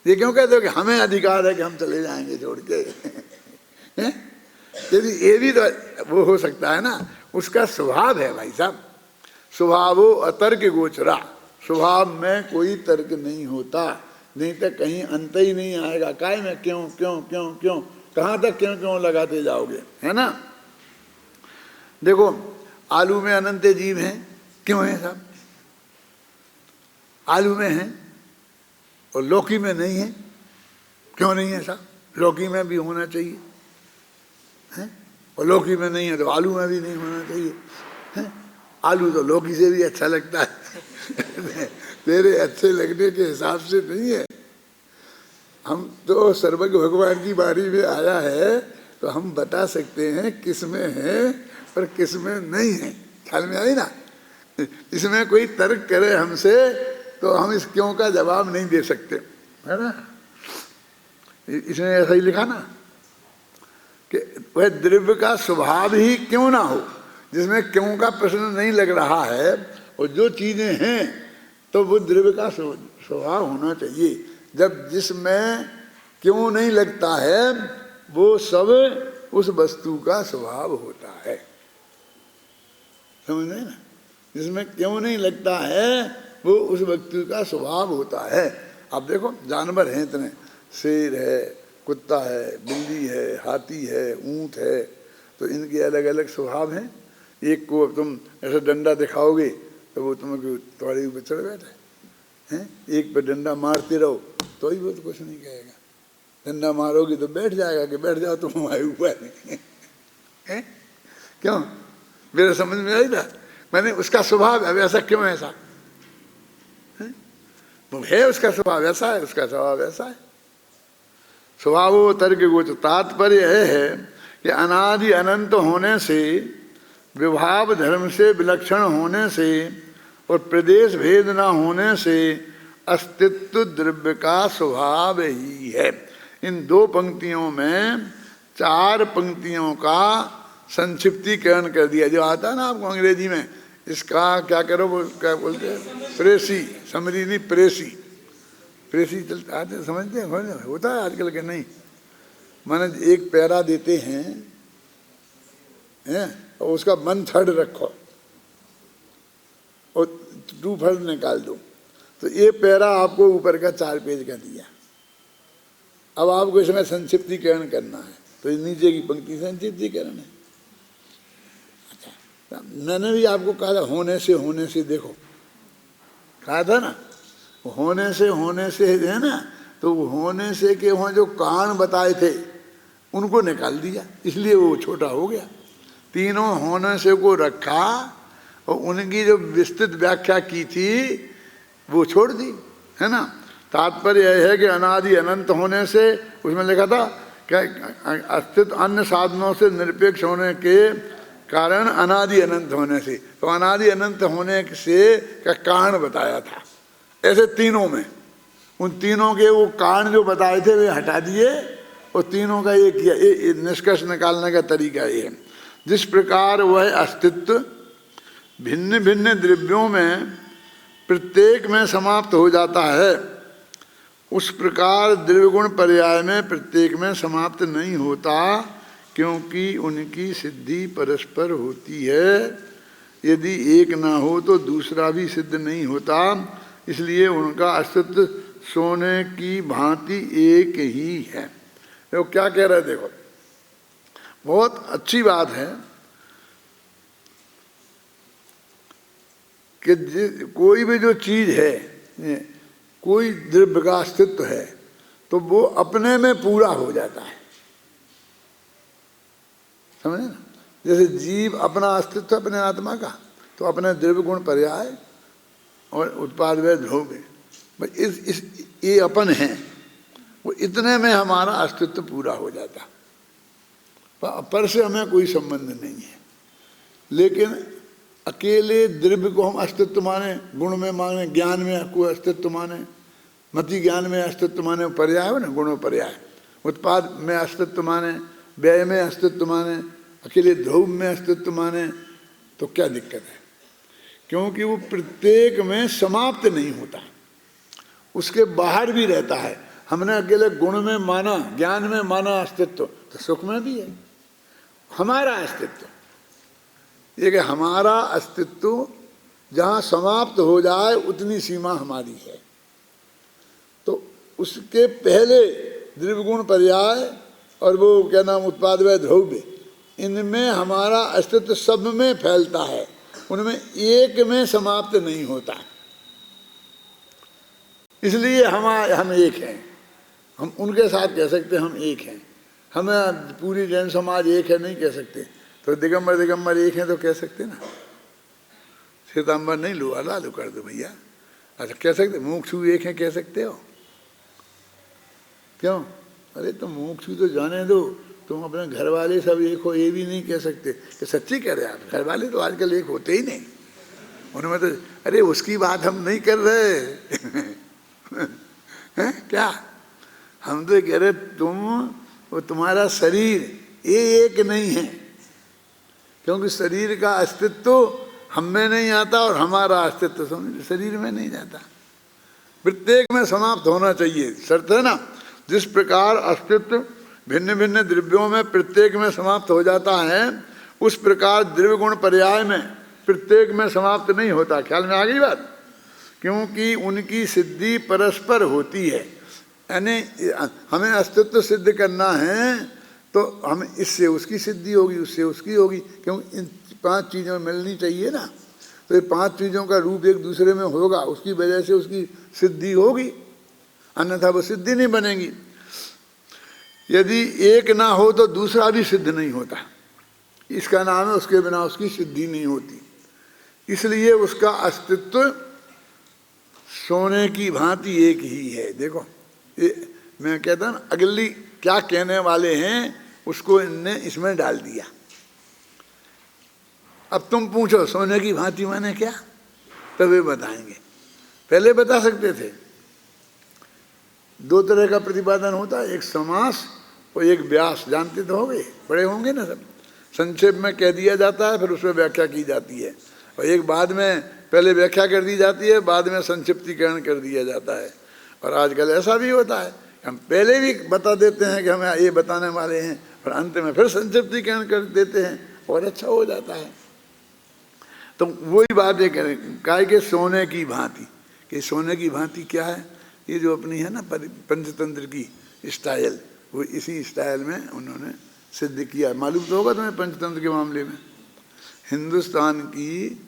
ये क्यों कहते हो कि हमें अधिकार है कि हम चले जाएंगे छोड़ के? यदि ये भी तो वो हो सकता है ना, उसका स्वभाव है भाई साहब। स्वभावो अतर्क गोचरा, स्वभाव में कोई तर्क नहीं होता, नहीं तो कहीं अंत ही नहीं आएगा। काय में क्यों क्यों क्यों क्यों, कहाँ तक क्यों क्यों लगाते जाओगे, है ना? देखो आलू में अनंत जीव हैं, क्यों है साहब? आलू में है और लौकी में नहीं है, क्यों नहीं है साहब? लौकी में भी होना चाहिए है, और लौकी में नहीं है तो आलू में भी नहीं होना चाहिए है? आलू तो लौकी से भी अच्छा लगता है तेरे अच्छे लगने के हिसाब से नहीं है। हम तो सर्वज्ञ भगवान की बारी में आया है तो हम बता सकते हैं किस में है और किस में नहीं है। ख्याल में आई ना? इसमें कोई तर्क करे हमसे तो हम इस क्यों का जवाब नहीं दे सकते, है ना? इसमें ऐसा ही लिखा ना कि वह द्रव्य का स्वभाव ही क्यों ना हो, जिसमें क्यों का प्रश्न नहीं लग रहा है, और जो चीजें हैं तो वो द्रव्य का स्वभाव होना चाहिए। जब जिसमें क्यों नहीं लगता है वो सब उस वस्तु का स्वभाव होता है, समझ रहे ना? जिसमें क्यों नहीं लगता है वो उस वस्तु का स्वभाव होता है। अब देखो जानवर हैं इतने, शेर है, कुत्ता है, बिल्ली है, हाथी है, ऊंट है, तो इनके अलग अलग स्वभाव हैं। एक को तुम ऐसा डंडा दिखाओगे तो वो तुम्हें तुम्हारे ऊपर चढ़ बैठे हैं, एक पे डंडा मारते रहो तो ही वो तो कुछ नहीं कहेगा, डंडा मारोगे तो बैठ जाएगा कि बैठ जाओ तुम हमारे ऊपर क्यों? मेरे समझ में आई ना? मैंने उसका स्वभाव है वैसा, क्यों ऐसा है? उसका स्वभाव ऐसा है, उसका स्वभाव ऐसा है। स्वभावो तर्क गोच, तात्पर्य यह है कि अनादि अनंत होने से, विभाव धर्म से विलक्षण होने से और प्रदेश भेद न होने से अस्तित्व द्रव्य का स्वभाव ही है। इन दो पंक्तियों में चार पंक्तियों का संक्षिप्तीकरण कर दिया। जो आता है ना आपको अंग्रेजी में, इसका क्या करो, वो क्या बोलते हैं, प्रेसी, समरी नहीं प्रेसी, प्रेसी चलता आते, समझते हैं? होता है आजकल के नहीं, माने एक पैरा देते हैं और उसका 1/3 रखो और 2/3 निकाल दो, तो ये पैरा आपको ऊपर का 4 पेज का दिया। अब आपको इसमें संक्षिप्तीकरण करना है तो नीचे की पंक्ति संक्षिप्तीकरण है। अच्छा, मैंने भी आपको कहा था होने से देखो, कहा था ना, होने से है ना, तो होने से के वहाँ जो कारण बताए थे उनको निकाल दिया, इसलिए वो छोटा हो गया। तीनों होने से को रखा और उनकी जो विस्तृत व्याख्या की थी वो छोड़ दी, है ना। तात्पर्य यह है कि अनादि अनंत होने से, उसमें लिखा था कि अस्तित्व अन्य साधनों से निरपेक्ष होने के कारण अनादि अनंत होने से, तो अनादि अनंत होने से का कारण बताया था। ऐसे तीनों में, उन तीनों के वो कारण जो बताए थे वे हटा दिए, और तीनों का एक निष्कर्ष निकालने का तरीका ये है। जिस प्रकार वह अस्तित्व भिन्न भिन्न द्रव्यों में प्रत्येक में समाप्त हो जाता है, उस प्रकार द्रव्यगुण पर्याय में प्रत्येक में समाप्त नहीं होता, क्योंकि उनकी सिद्धि परस्पर होती है। यदि एक ना हो तो दूसरा भी सिद्ध नहीं होता, इसलिए उनका अस्तित्व सोने की भांति एक ही है। देखो क्या कह रहे हैं, देखो बहुत अच्छी बात है कि कोई भी जो चीज है, कोई द्रव्य का अस्तित्व है, तो वो अपने में पूरा हो जाता है, समझे ना। जैसे जीव अपना अस्तित्व अपने आत्मा का, तो अपने द्रव्य गुण पर्याय और उत्पाद व ध्रुव, इस ये अपन है, वो इतने में हमारा अस्तित्व पूरा हो जाता, पर से हमें कोई संबंध नहीं है। लेकिन अकेले द्रव्य को हम अस्तित्व माने, गुण में माने, ज्ञान में कोई अस्तित्व माने, मति ज्ञान में अस्तित्व माने, पर्याय हो ना, गुणों पर्याय, उत्पाद में अस्तित्व माने, व्यय में अस्तित्व माने, अकेले ध्रुव में अस्तित्व माने, तो क्या दिक्कत है? क्योंकि वो प्रत्येक में समाप्त नहीं होता, उसके बाहर भी रहता है। हमने अकेले गुण में माना, ज्ञान में माना अस्तित्व, तो सुख में भी है हमारा अस्तित्व। ये कि हमारा अस्तित्व जहाँ समाप्त हो जाए उतनी सीमा हमारी है, तो उसके पहले द्रव्यगुण पर्याय और वो क्या नाम उत्पाद व ध्रुव्य, इनमें हमारा अस्तित्व सब में फैलता है, उनमें एक में समाप्त नहीं होता। इसलिए हम एक हैं, हम उनके साथ कह सकते हैं हम एक हैं। हमें पूरी जैन समाज एक है नहीं कह सकते, तो दिगंबर एक है तो कह सकते ना। श्वेतांबर नहीं लो, अलालू कर दो भैया, अच्छा कह सकते। मुमुक्षु एक है कह सकते हो, क्यों? अरे तो मुमुक्षु तो जाने दो, तुम अपने घर वाले सब एक हो ये भी नहीं कह सकते। कि सच्ची कह रहे आप, घर वाले तो आजकल एक होते ही नहीं, उनमें तो अरे उसकी बात हम नहीं कर रहे हैं क्या, हम तो कह रहे तुम वो तुम्हारा शरीर ये एक नहीं है, क्योंकि शरीर का अस्तित्व हम में नहीं आता और हमारा अस्तित्व शरीर में नहीं जाता, प्रत्येक में समाप्त होना चाहिए, शर्त है ना। जिस प्रकार अस्तित्व भिन्न भिन्न द्रव्यों में प्रत्येक में समाप्त हो जाता है, उस प्रकार द्रव्य गुण पर्याय में प्रत्येक में समाप्त नहीं होता। ख्याल में आ गई बात? क्योंकि उनकी सिद्धि परस्पर होती है, यानी हमें अस्तित्व सिद्ध करना है तो हम इससे उसकी सिद्धि होगी, उससे उसकी होगी, क्योंकि इन पांच चीज़ों मिलनी चाहिए ना। तो ये पांच चीज़ों का रूप एक दूसरे में होगा, उसकी वजह से उसकी सिद्धि होगी, अन्यथा वो सिद्धि नहीं बनेगी। यदि एक ना हो तो दूसरा भी सिद्ध नहीं होता, इसका नाम है उसके बिना उसकी सिद्धि नहीं होती। इसलिए उसका अस्तित्व सोने की भांति एक ही है। देखो ये मैं कहता ना, अगली क्या कहने वाले हैं उसको इनने इसमें डाल दिया। अब तुम पूछो सोने की भांति माने क्या, तब वे बताएंगे। पहले बता सकते थे। दो तरह का प्रतिपादन होता है, एक समास और एक व्यास, जानते तो होंगे, बड़े होंगे ना सब। संक्षेप में कह दिया जाता है, फिर उसमें व्याख्या की जाती है, और एक बाद में पहले व्याख्या कर दी जाती है, बाद में संक्षिप्तीकरण कर दिया जाता है। और आजकल ऐसा भी होता है, हम पहले भी बता देते हैं कि हम ये बताने वाले हैं, और अंत में फिर संक्षिप्तीकरण कर देते हैं और अच्छा हो जाता है। तो वही बात ये करें काय के सोने की भांति, कि सोने की भांति क्या है, ये जो अपनी है ना पंचतंत्र की स्टाइल, वो इसी स्टाइल में उन्होंने सिद्ध किया। मालूम तो होगा तुम्हें पंचतंत्र के मामले में हिंदुस्तान की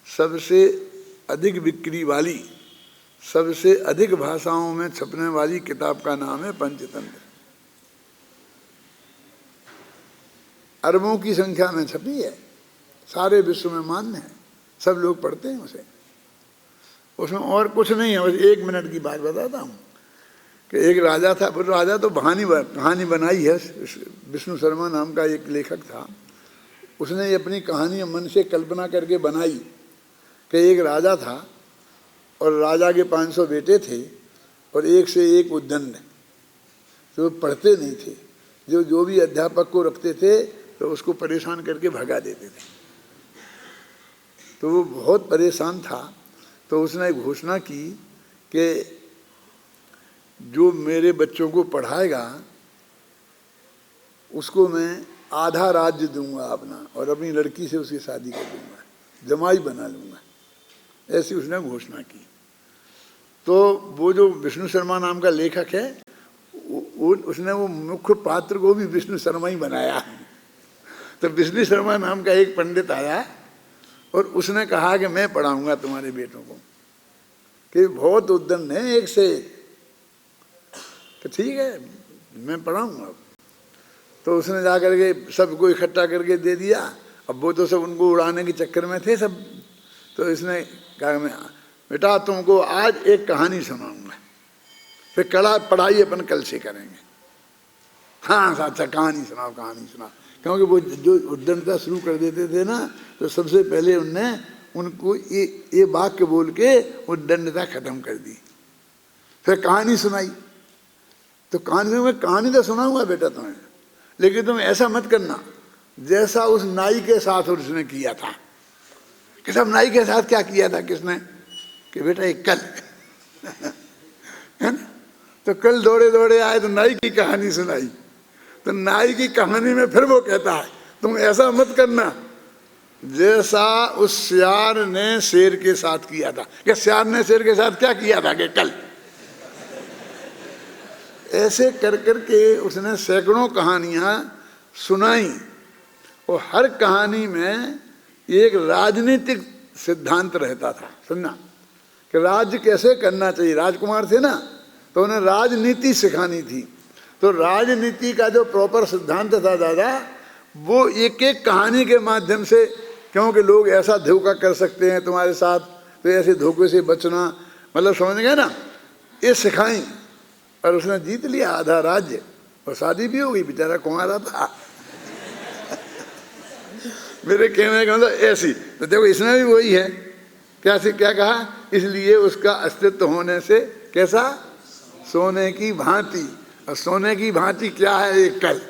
सबसे अधिक बिक्री वाली, सबसे अधिक भाषाओं में छपने वाली किताब का नाम है पंचतंत्र। अरबों की संख्या में छपी है, सारे विश्व में मान्य है। सब लोग पढ़ते हैं उसे। उसमें और कुछ नहीं है, बस 1 मिनट की बात बताता हूँ कि एक राजा था। वो राजा तो कहानी बनाई है, विष्णु शर्मा नाम का एक लेखक था, उसने ये अपनी कहानी मन से कल्पना करके बनाई कि एक राजा था और राजा के 500 बेटे थे और एक से एक उद्दंड, तो पढ़ते नहीं थे, जो भी अध्यापक को रखते थे तो उसको परेशान करके भगा देते थे। तो वो बहुत परेशान था, तो उसने घोषणा की कि जो मेरे बच्चों को पढ़ाएगा उसको मैं आधा राज्य दूंगा अपना, और अपनी लड़की से उसकी शादी कर दूंगा, जमाई बना लूँगा, ऐसी उसने घोषणा की। तो वो जो विष्णु शर्मा नाम का लेखक है, उसने वो मुख्य पात्र को भी विष्णु शर्मा ही बनाया। तो विष्णु शर्मा नाम का एक पंडित आया और उसने कहा कि मैं पढ़ाऊंगा तुम्हारे बेटों को, कि बहुत उद्दंड है एक से एक, तो ठीक है मैं पढ़ाऊंगा। तो उसने जा करके सबको इकट्ठा करके दे दिया। अब वो तो सब उनको उड़ाने के चक्कर में थे सब। तो इसने कहा मैं बेटा तुमको आज एक कहानी सुनाऊंगा, फिर कड़ा पढ़ाई अपन कल से करेंगे। हाँ अच्छा कहानी सुनाओ, कहानी सुनाओ। क्योंकि वो जो उद्दंडता शुरू कर देते थे ना, तो सबसे पहले उनने उनको ये वाक्य बोल के उद्दंडता खत्म कर दी। फिर कहानी सुनाई। तो कहानी तो सुनाऊंगा बेटा तुम्हें, लेकिन तुम ऐसा मत करना जैसा उस नाई के साथ उसने किया था। कि सब नाई के साथ क्या किया था किसने, कि बेटा एक कल है ना, तो कल दौड़े दौड़े आए तो नाई की कहानी सुनाई। तो नाई की कहानी में फिर वो कहता है तुम ऐसा मत करना जैसा उस सियार ने शेर के साथ किया था। कि सियार ने शेर के साथ क्या किया था, कि कल। ऐसे कर करके उसने सैकड़ों कहानियां सुनाई, और हर कहानी में एक राजनीतिक सिद्धांत रहता था। सुनना कि राज्य कैसे करना चाहिए, राजकुमार थे ना, तो उन्हें राजनीति सिखानी थी। तो राजनीति का जो प्रॉपर सिद्धांत था दादा, वो एक एक कहानी के माध्यम से, क्योंकि लोग ऐसा धोखा कर सकते हैं तुम्हारे साथ, तो ऐसे धोखे से बचना, मतलब समझ गए ना, ये सिखाई। और उसने जीत लिया आधा राज्य, और शादी भी हो गई, बेचारा कुंवारा था। मेरे कहने का मतलब ऐसी। तो देखो इसमें भी वही है, क्या कहा, इसलिए उसका अस्तित्व होने से कैसा, सोने की भांति। और सोने की भांति क्या है, एक कल।